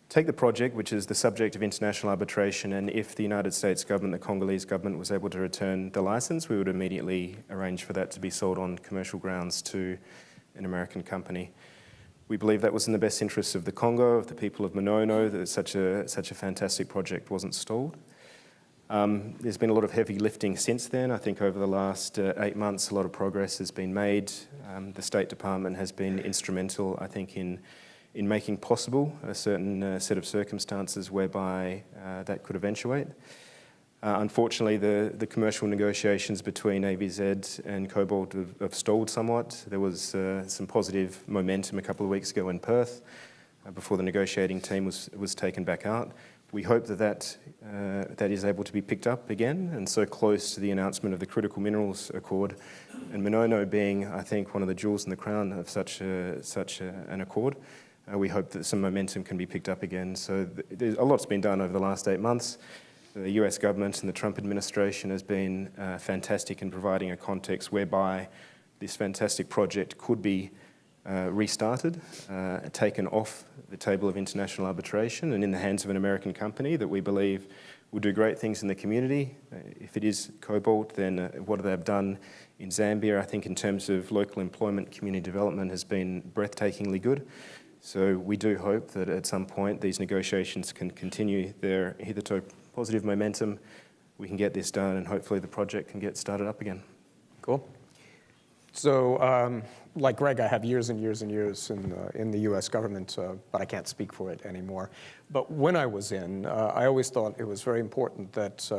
take the project, which is the subject of international arbitration, and if the United States government, the Congolese government, was able to return the license, we would immediately arrange for that to be sold on commercial grounds to an American company. We believe that was in the best interests of the Congo, of the people of Monono, that such a fantastic project wasn't stalled. There's been a lot of heavy lifting since then. I think over the last 8 months, a lot of progress has been made. The State Department has been instrumental, I think, in making possible a certain set of circumstances whereby that could eventuate. Unfortunately, the commercial negotiations between AVZ and Cobalt have stalled somewhat. There was some positive momentum a couple of weeks ago in Perth before the negotiating team was taken back out. We hope that is able to be picked up again, and so close to the announcement of the Critical Minerals Accord, and Monono being, I think, one of the jewels in the crown of such an accord. We hope that some momentum can be picked up again. So there's a lot's been done over the last 8 months. The US government and the Trump administration has been fantastic in providing a context whereby this fantastic project could be restarted, taken off the table of international arbitration and in the hands of an American company that we believe will do great things in the community. If it is Cobalt, then what they've done in Zambia, I think in terms of local employment, community development, has been breathtakingly good. So we do hope that at some point these negotiations can continue their hitherto positive momentum. We can get this done and hopefully the project can get started up again. Cool. So, like Greg, I have years and years and years in the U.S. government, but I can't speak for it anymore. But when I was in, I always thought it was very important that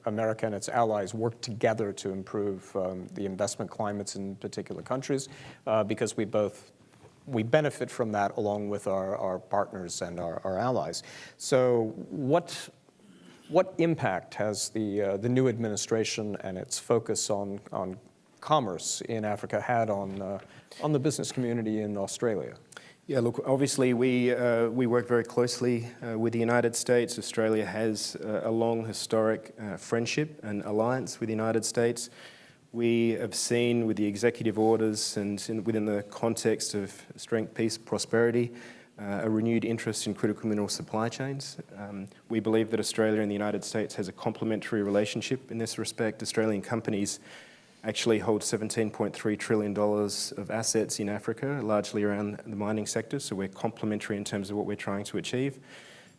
America and its allies work together to improve the investment climates in particular countries, because we benefit from that along with our partners and our allies. So what impact has the new administration and its focus on commerce in Africa had on the business community in Australia? Yeah, look, obviously we work very closely with the United States. Australia has a long historic friendship and alliance with the United States. We have seen with the executive orders and within the context of strength, peace, prosperity, a renewed interest in critical mineral supply chains. We believe that Australia and the United States has a complementary relationship in this respect. Australian companies actually hold $17.3 trillion of assets in Africa, largely around the mining sector, so we're complementary in terms of what we're trying to achieve.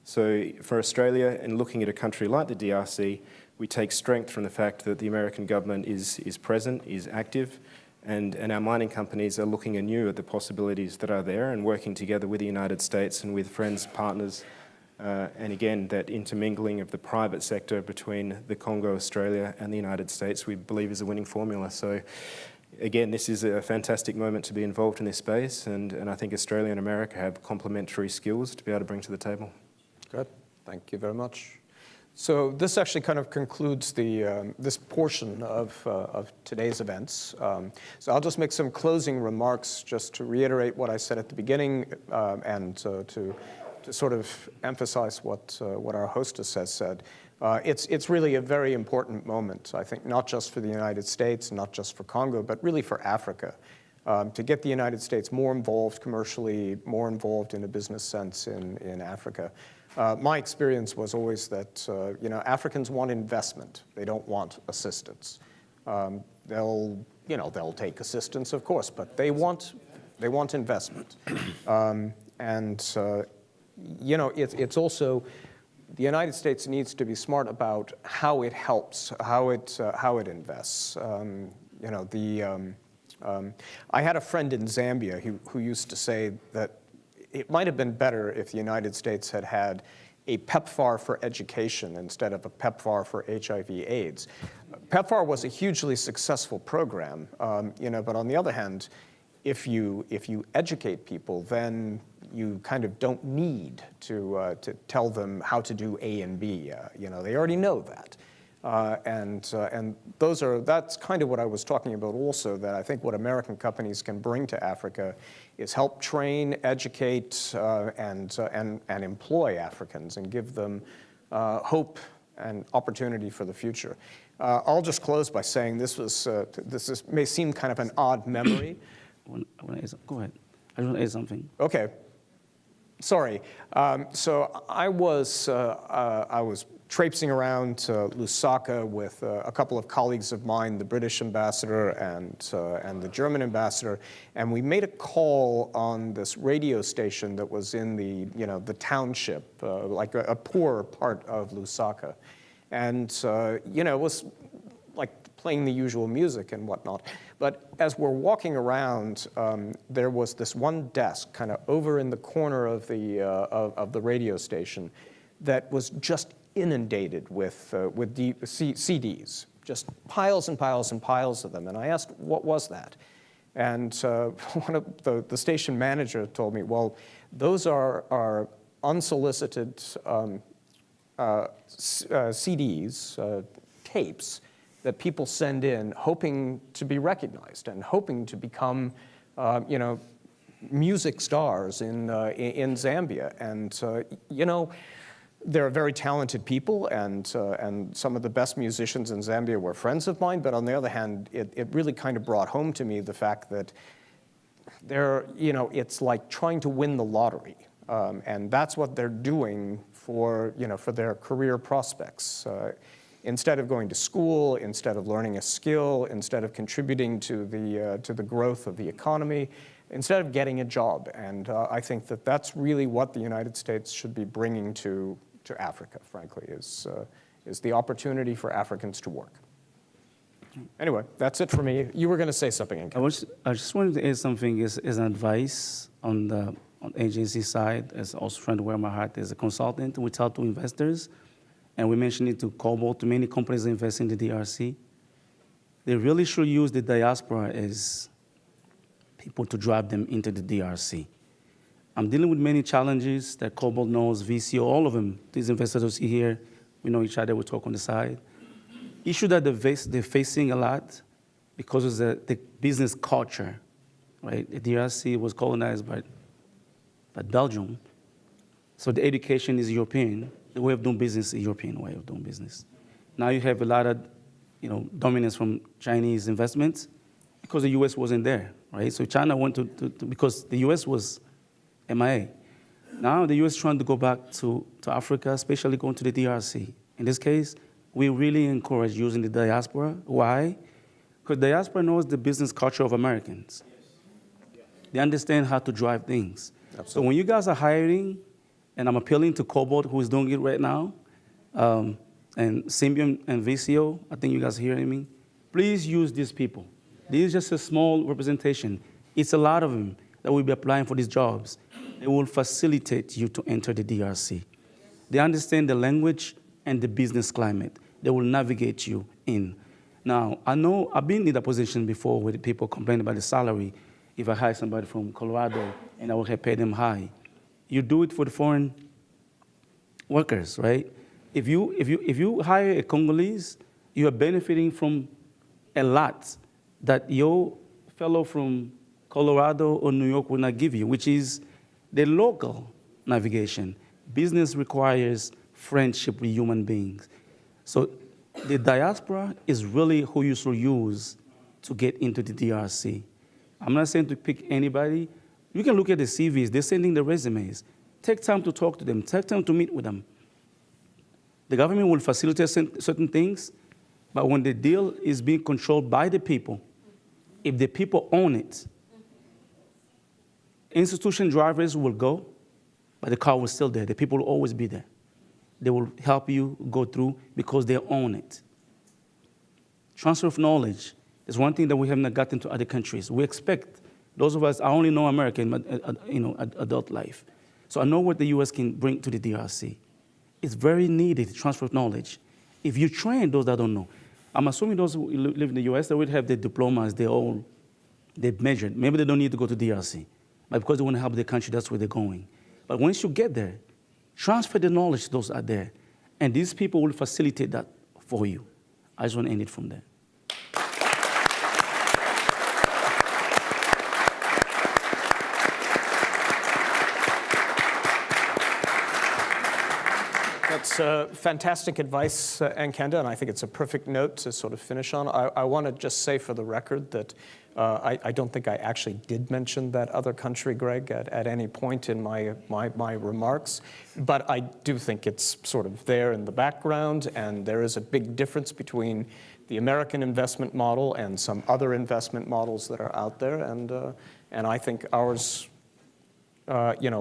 So for Australia, and looking at a country like the DRC, we take strength from the fact that the American government is present, is active, and our mining companies are looking anew at the possibilities that are there and working together with the United States and with friends, partners, and again, that intermingling of the private sector between the Congo, Australia, and the United States, we believe is a winning formula. So again, this is a fantastic moment to be involved in this space, and I think Australia and America have complementary skills to be able to bring to the table. Good. Thank you very much. So this actually kind of concludes this portion of today's events. So I'll just make some closing remarks just to reiterate what I said at the beginning and to sort of emphasize what our hostess has said. It's really a very important moment, I think, not just for the United States, not just for Congo, but really for Africa. To get the United States more involved commercially, more involved in a business sense in Africa. My experience was always that Africans want investment. They don't want assistance. They'll take assistance, of course, but they want investment. It's also the United States needs to be smart about how it helps, how it invests. I had a friend in Zambia who used to say that it might have been better if the United States had had a PEPFAR for education instead of a PEPFAR for HIV/AIDS. PEPFAR was a hugely successful program, but on the other hand, if you educate people, then you kind of don't need to tell them how to do A and B. They already know that. And that's kind of what I was talking about also, that I think what American companies can bring to Africa is help train, educate, and employ Africans and give them hope and opportunity for the future. I'll just close by saying this may seem kind of an odd memory. Go ahead. I just want to add something. Okay. Sorry. So I was traipsing around Lusaka with a couple of colleagues of mine, the British ambassador and the German ambassador, and we made a call on this radio station that was in the township, like a poor part of Lusaka, and it was like playing the usual music and whatnot. But as we're walking around, there was this one desk kind of over in the corner of the radio station that was just inundated with CDs, just piles and piles and piles of them. And I asked, what was that? And one of the station manager told me, well, those are unsolicited CDs, tapes, that people send in hoping to be recognized and hoping to become, music stars in Zambia. And, they're very talented people, and some of the best musicians in Zambia were friends of mine. But on the other hand, it really kind of brought home to me the fact that it's like trying to win the lottery, and that's what they're doing for their career prospects. Instead of going to school, instead of learning a skill, instead of contributing to the growth of the economy, instead of getting a job. And I think that that's really what the United States should be bringing to Africa, frankly, is the opportunity for Africans to work. Anyway, that's it for me. You were going to say something, Nkem. I just wanted to add something as an advice on the agency side, as also trying to wear my heart as a consultant. We talk to investors, and we mentioned it to Cobalt, to many companies that invest in the DRC. They really should use the diaspora as people to drive them into the DRC. I'm dealing with many challenges that Cobalt knows, VCO, all of them. These investors you see here, we know each other, we talk on the side. Issue that they're facing a lot because of the business culture, right? The DRC was colonized by Belgium, so the education is European. The way of doing business is European way of doing business. Now you have a lot of, dominance from Chinese investments because the U.S. wasn't there, right? So China went to because the U.S. was MIA. Now the U.S. is trying to go back to Africa, especially going to the DRC. In this case, we really encourage using the diaspora. Why? Because diaspora knows the business culture of Americans. They understand how to drive things. Absolutely. So when you guys are hiring, and I'm appealing to Cobalt, who is doing it right now, and Symbion and VCO, I think you guys are hearing me. Please use these people. This is just a small representation. It's a lot of them that will be applying for these jobs. They will facilitate you to enter the DRC. They understand the language and the business climate. They will navigate you in. Now, I know I've been in that position before where people complain about the salary. If I hire somebody from Colorado and I will have paid them high. You do it for the foreign workers, right? If you hire a Congolese, you are benefiting from a lot that your fellow from Colorado or New York will not give you, which is the local navigation. Business requires friendship with human beings. So the diaspora is really who you should use to get into the DRC. I'm not saying to pick anybody. You can look at the CVs. They're sending the resumes. Take time to talk to them. Take time to meet with them. The government will facilitate certain things, but when the deal is being controlled by the people, if the people own it, institution drivers will go, but the car will still there. The people will always be there. They will help you go through because they own it. Transfer of knowledge is one thing that we have not gotten to other countries. We expect, those of us, I only know American, adult life. So I know what the US can bring to the DRC. It's very needed, transfer of knowledge. If you train those that don't know, I'm assuming those who live in the US, they would have their diplomas, they've measured. Maybe they don't need to go to DRC, but because they want to help their country, that's where they're going. But once you get there, transfer the knowledge to those out there, and these people will facilitate that for you. I just want to end it from there. That's fantastic advice, Nkenda, and I think it's a perfect note to sort of finish on. I want to just say for the record that I don't think I actually did mention that other country, Greg, at any point in my remarks, but I do think it's sort of there in the background, and there is a big difference between the American investment model and some other investment models that are out there, and I think ours,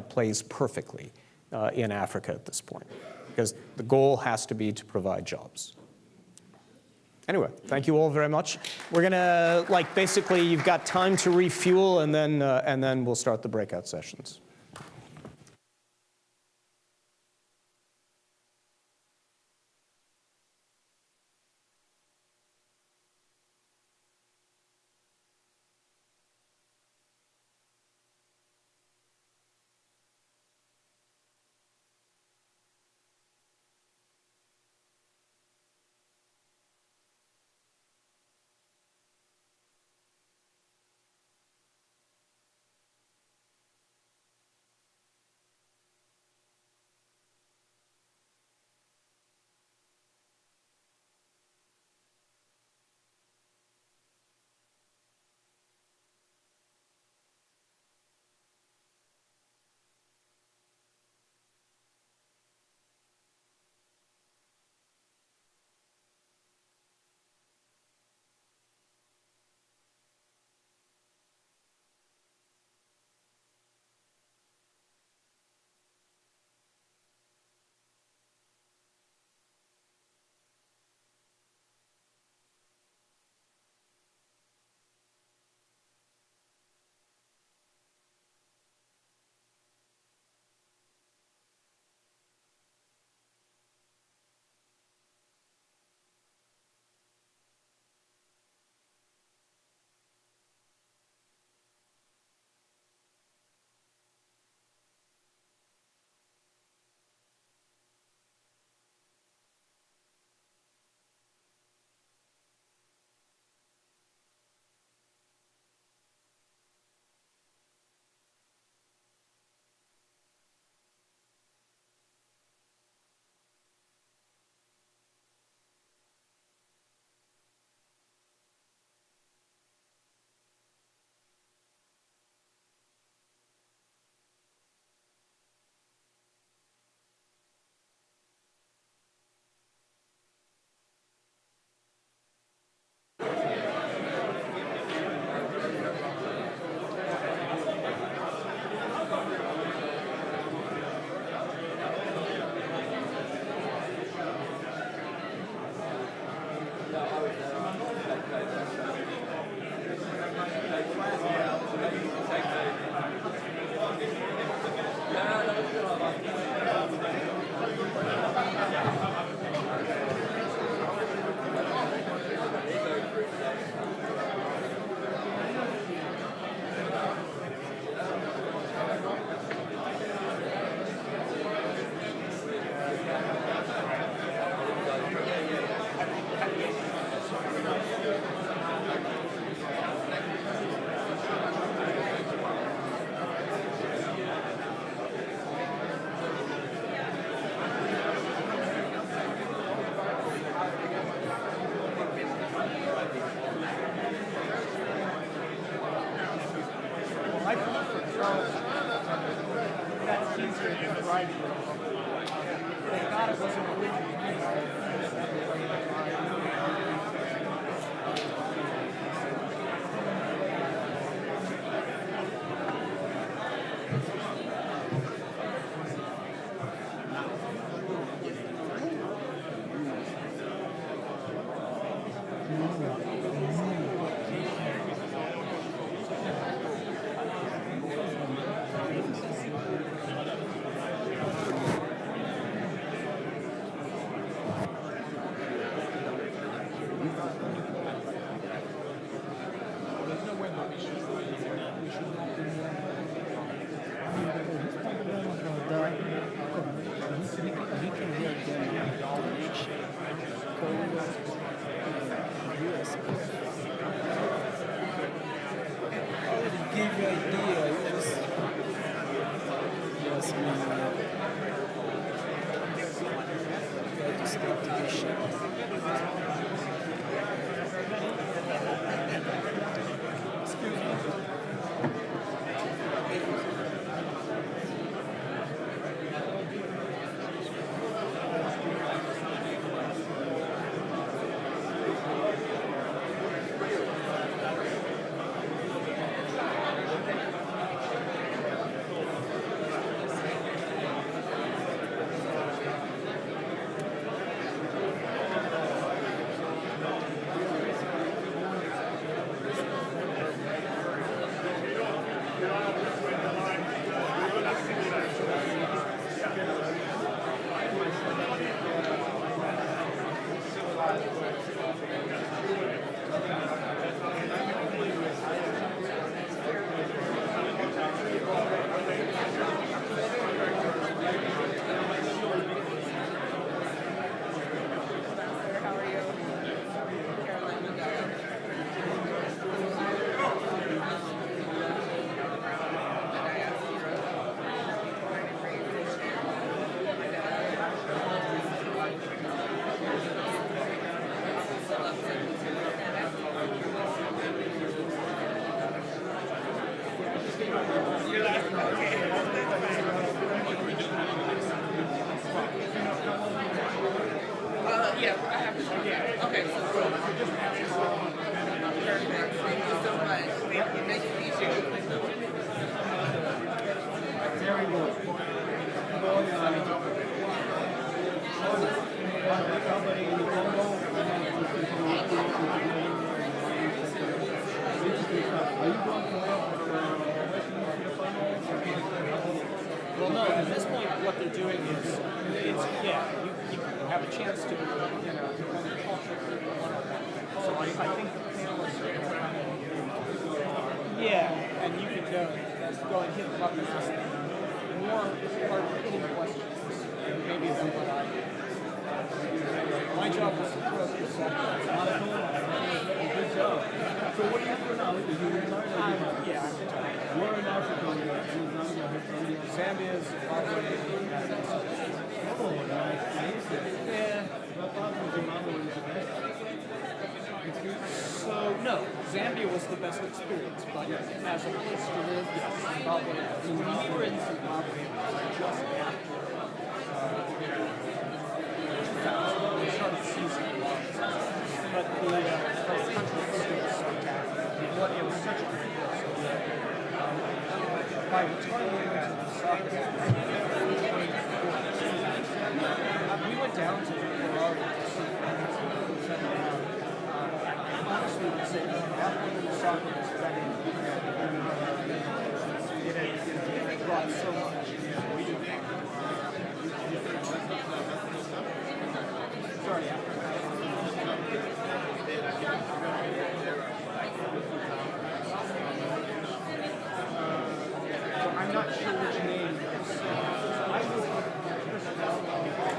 plays perfectly in Africa at this point, because the goal has to be to provide jobs. Anyway, thank you all very much. We're gonna, basically, you've got time to refuel, and then we'll start the breakout sessions. still to do shit. Well, no, at this point, what they're doing is, you have a chance to, talk to people one-on-one. So I think the panelists are kind of, and you can go and hit them up and ask them more hard-hitting questions, maybe than what I do. My job was to throw this stuff. Good job. So what do you do now? Are you retired? I'm retired. Where in Africa are you? Zambia, Zimbabwe. Oh, nice. Yeah. So, no, Zambia was the best experience, but as a place to live, yes, Zimbabwe. So when we were in Zimbabwe, it was just after we started season one. But the country was still spectacular. It was such a great place. By the time we went to the soccer, we went down to Ferrari to see fans and set down. Honestly, we say after the soccer was better. It brought so much. Sorry, I'm not sure which name. I was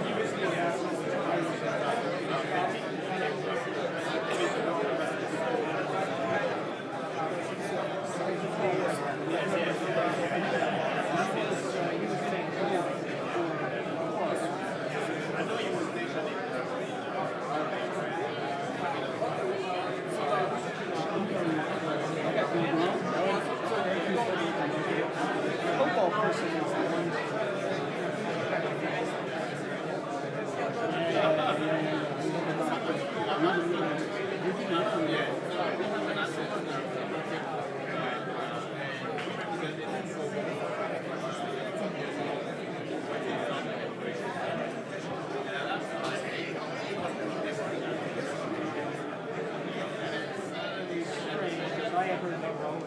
he was football person is the one. I have heard that wrong.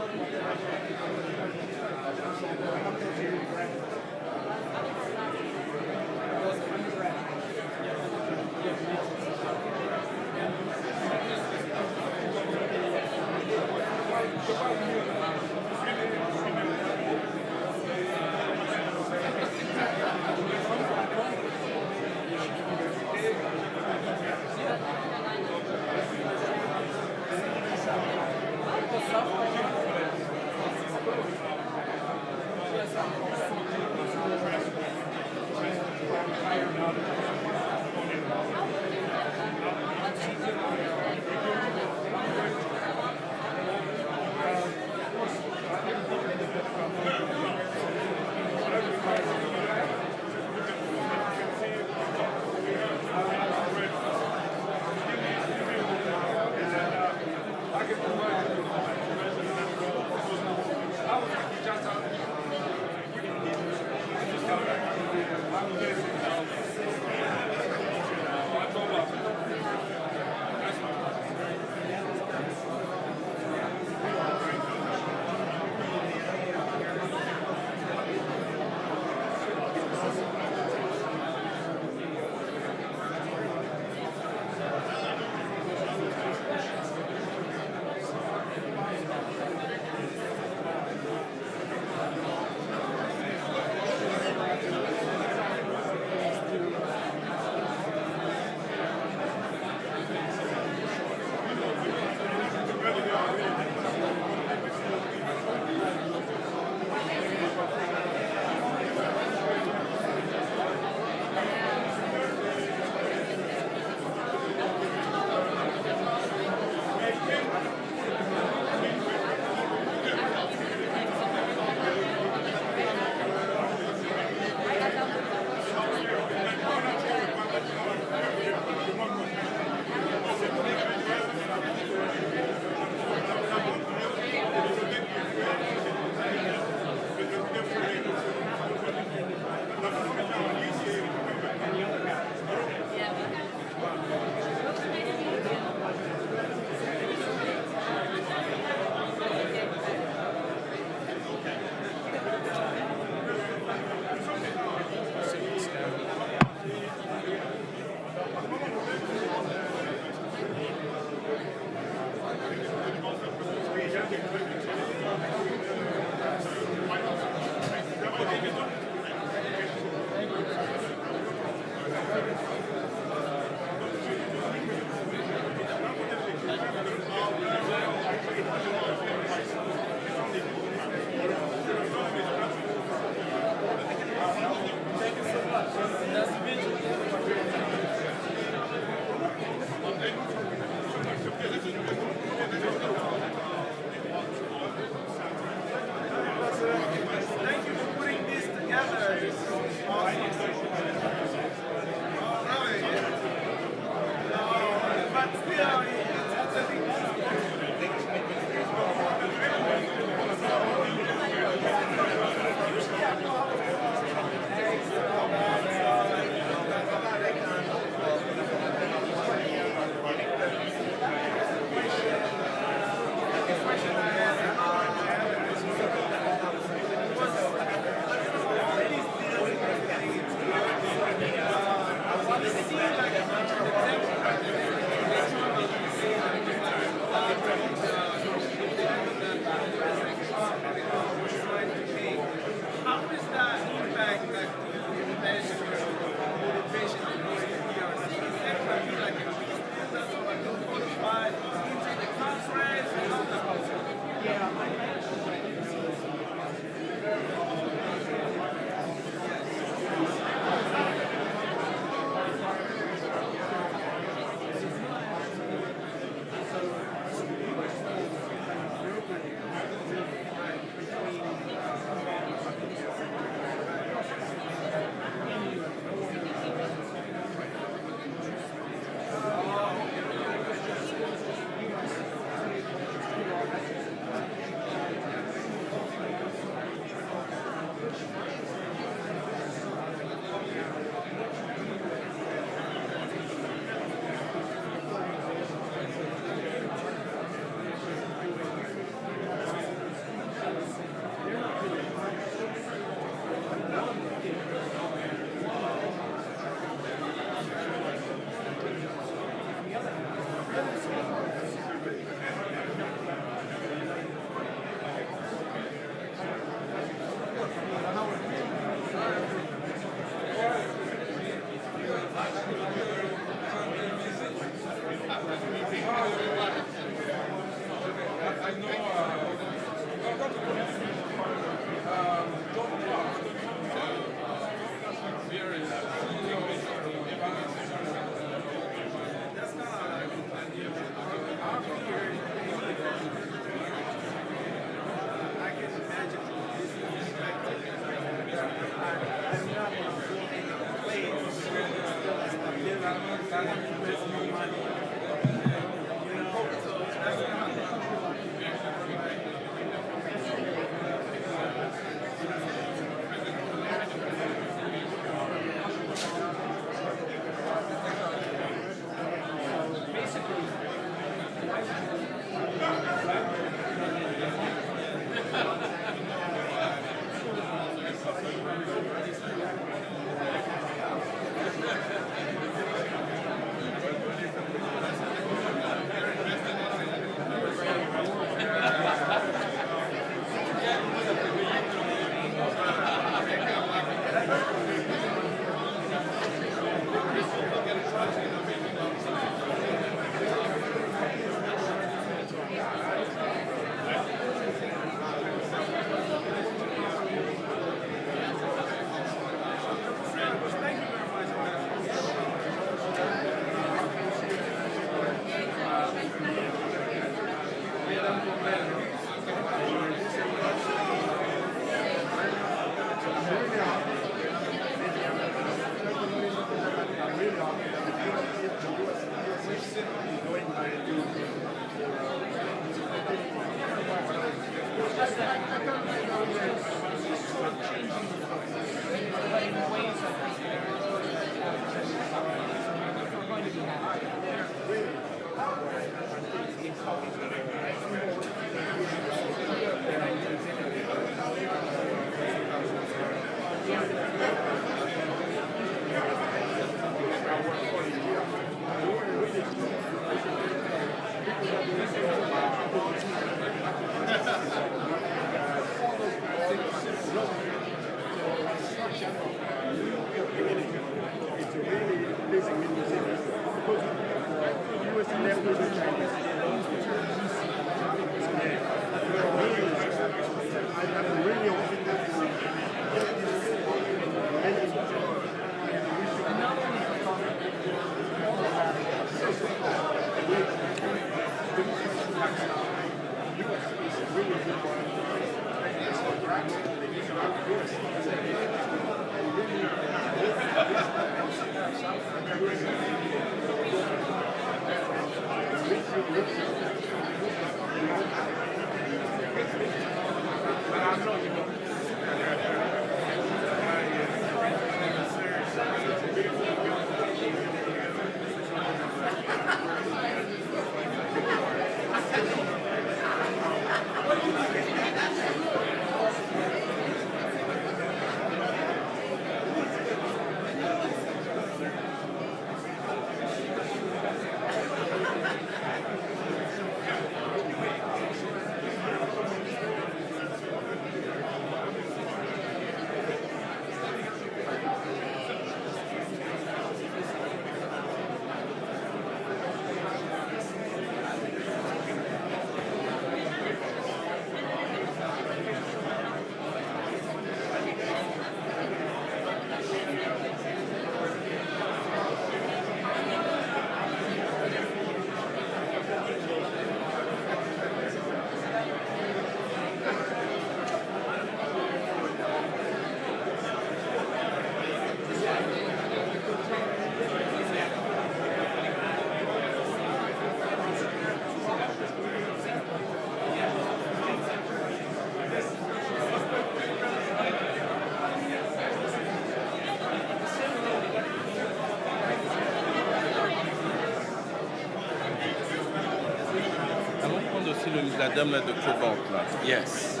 la dame là de Cobalt là. Yes.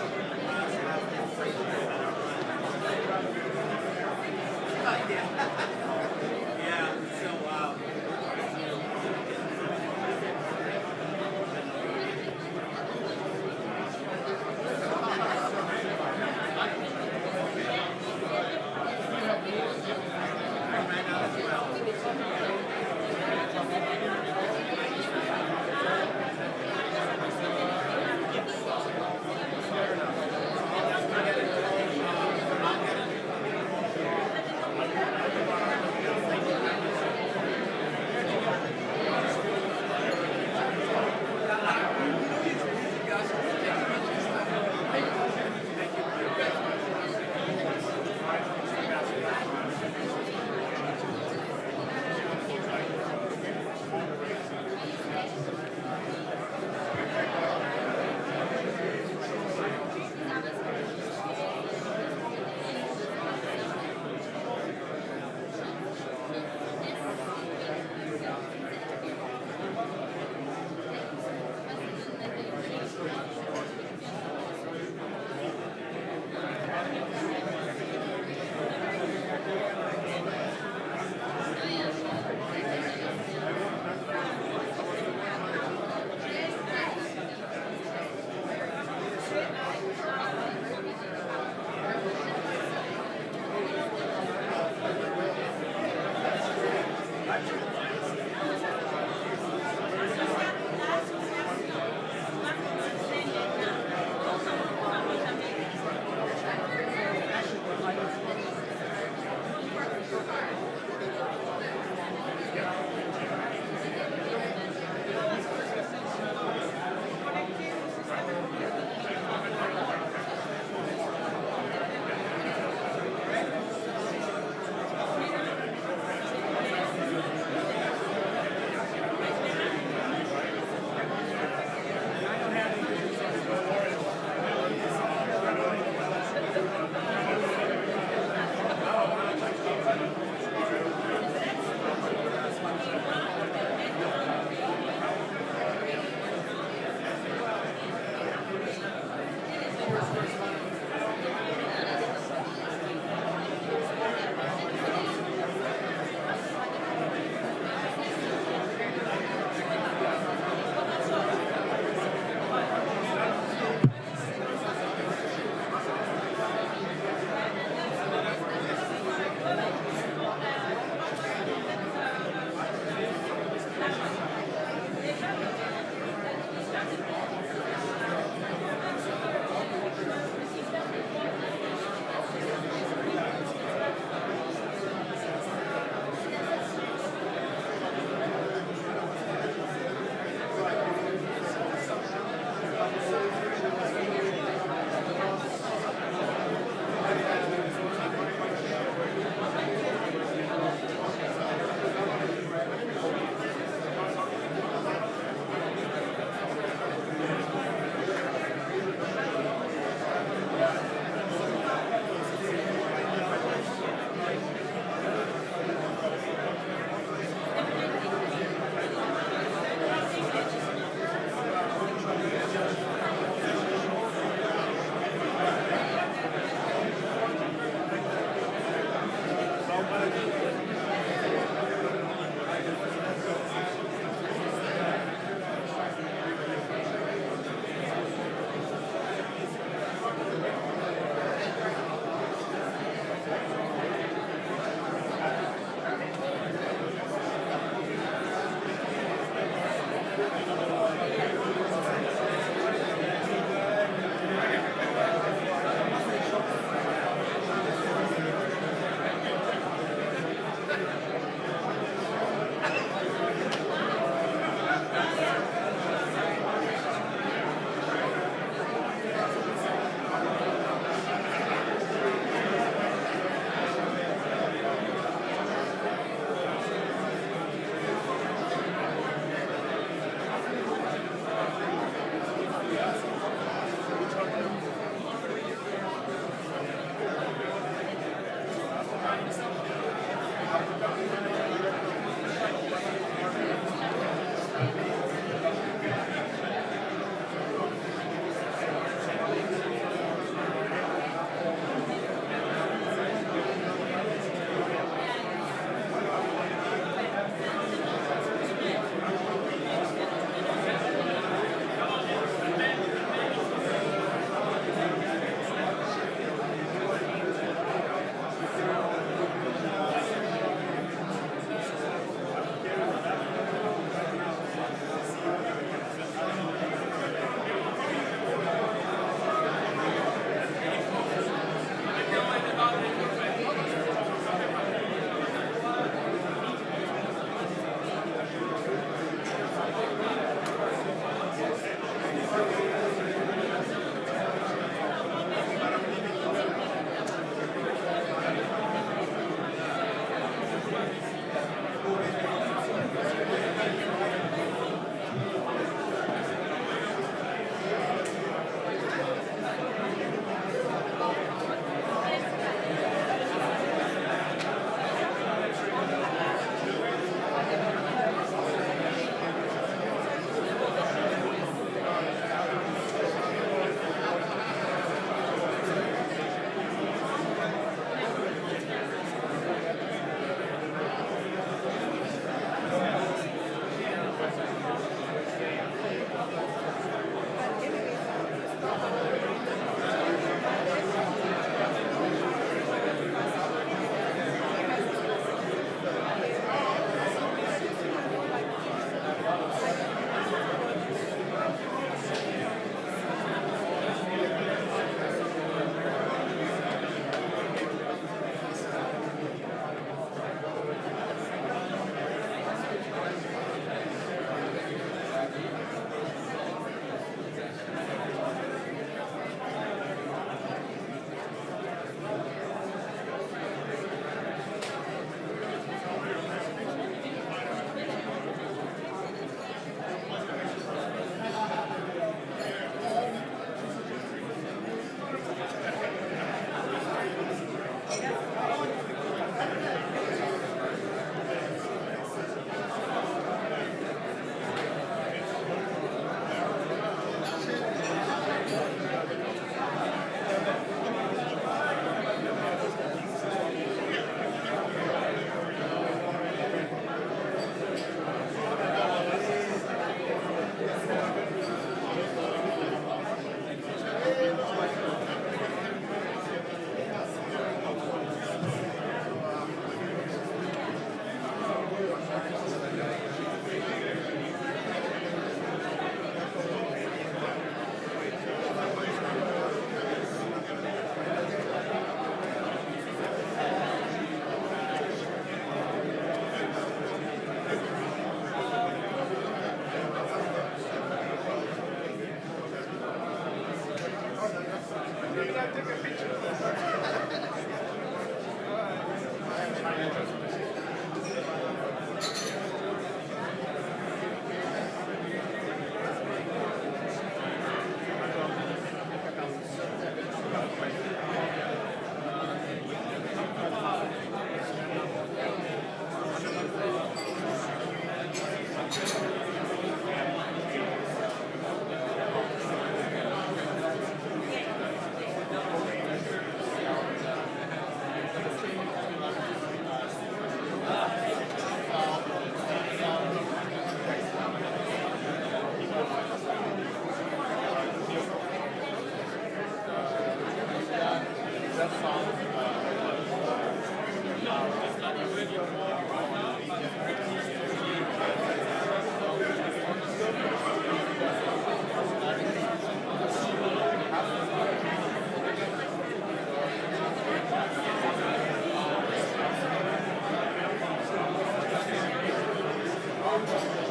Thank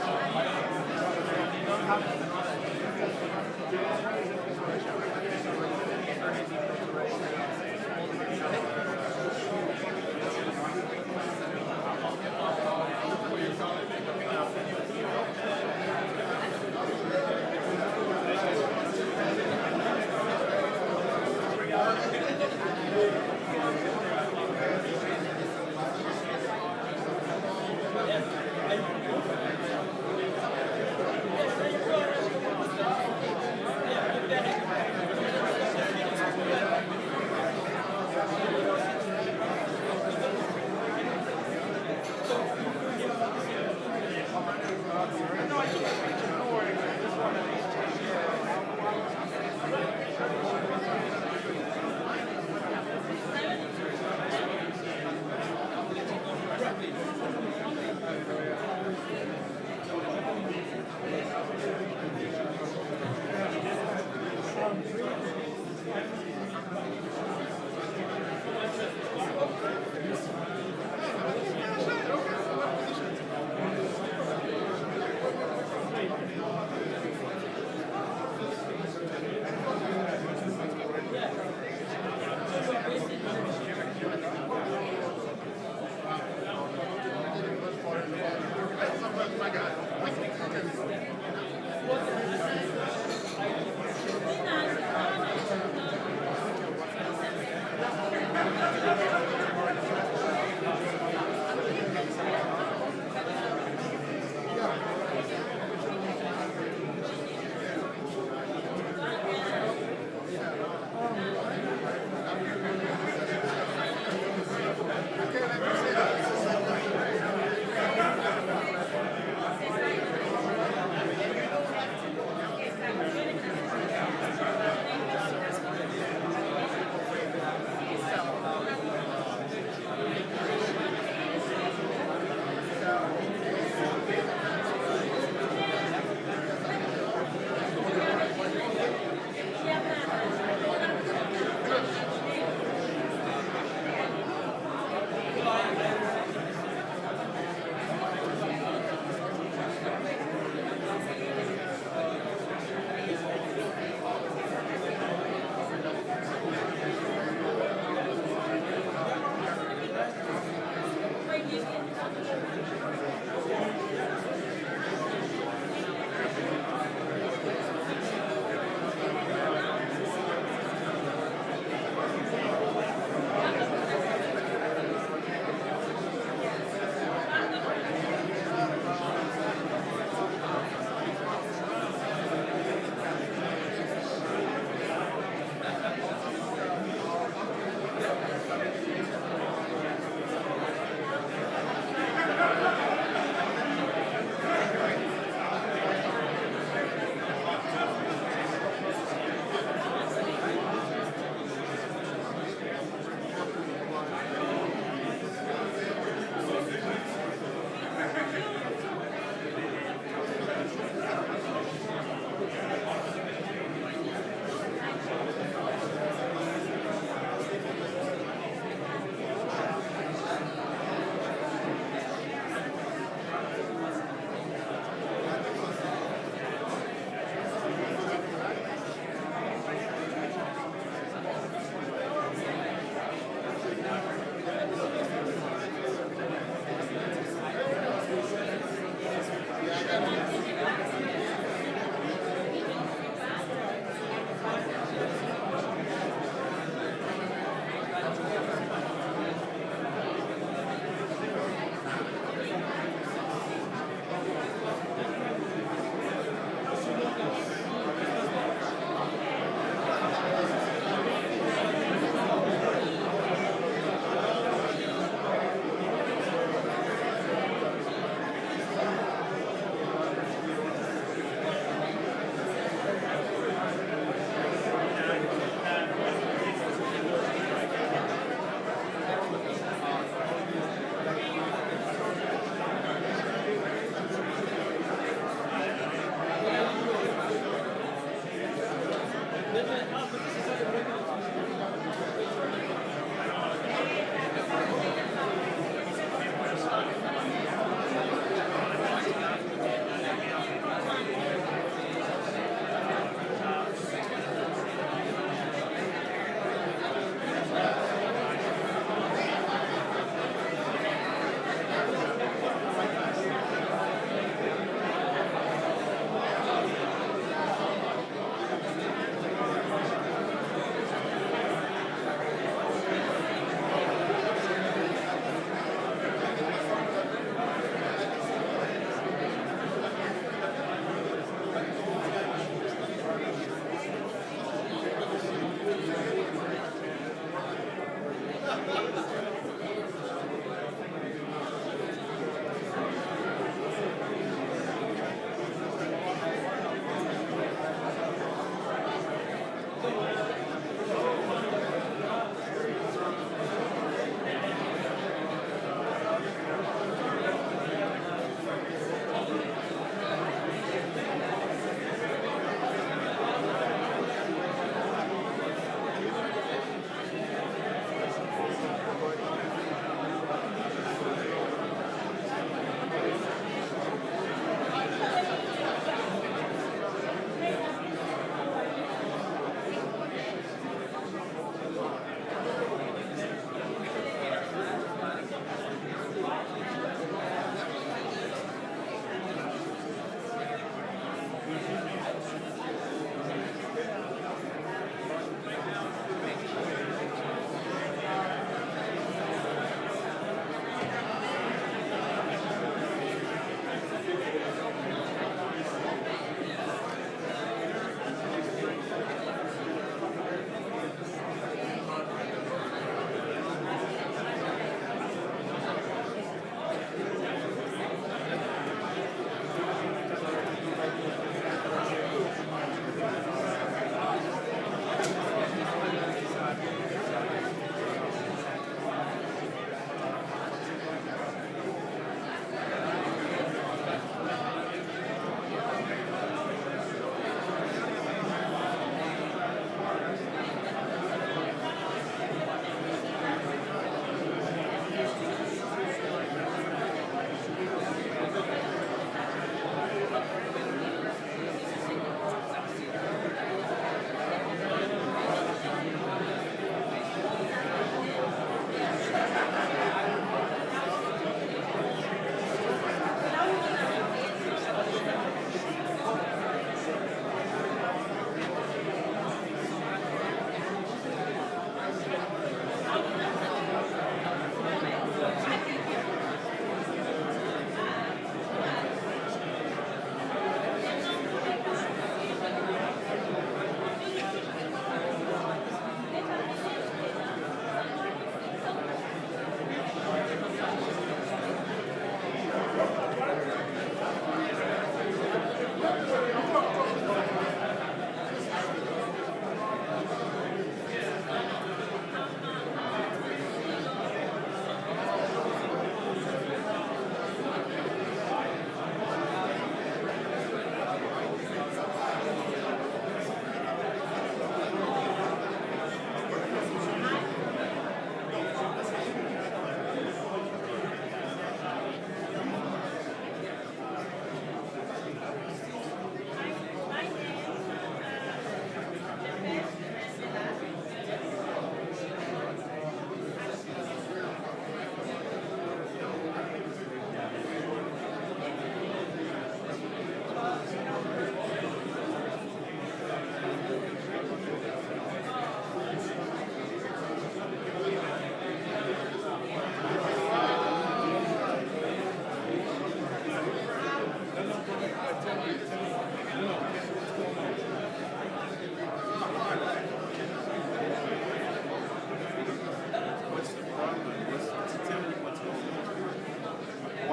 you.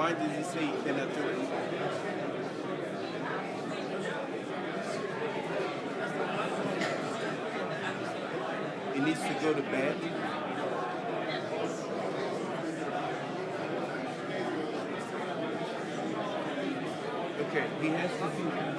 Why does it say senator? It needs to go to bed. Okay, he has to do.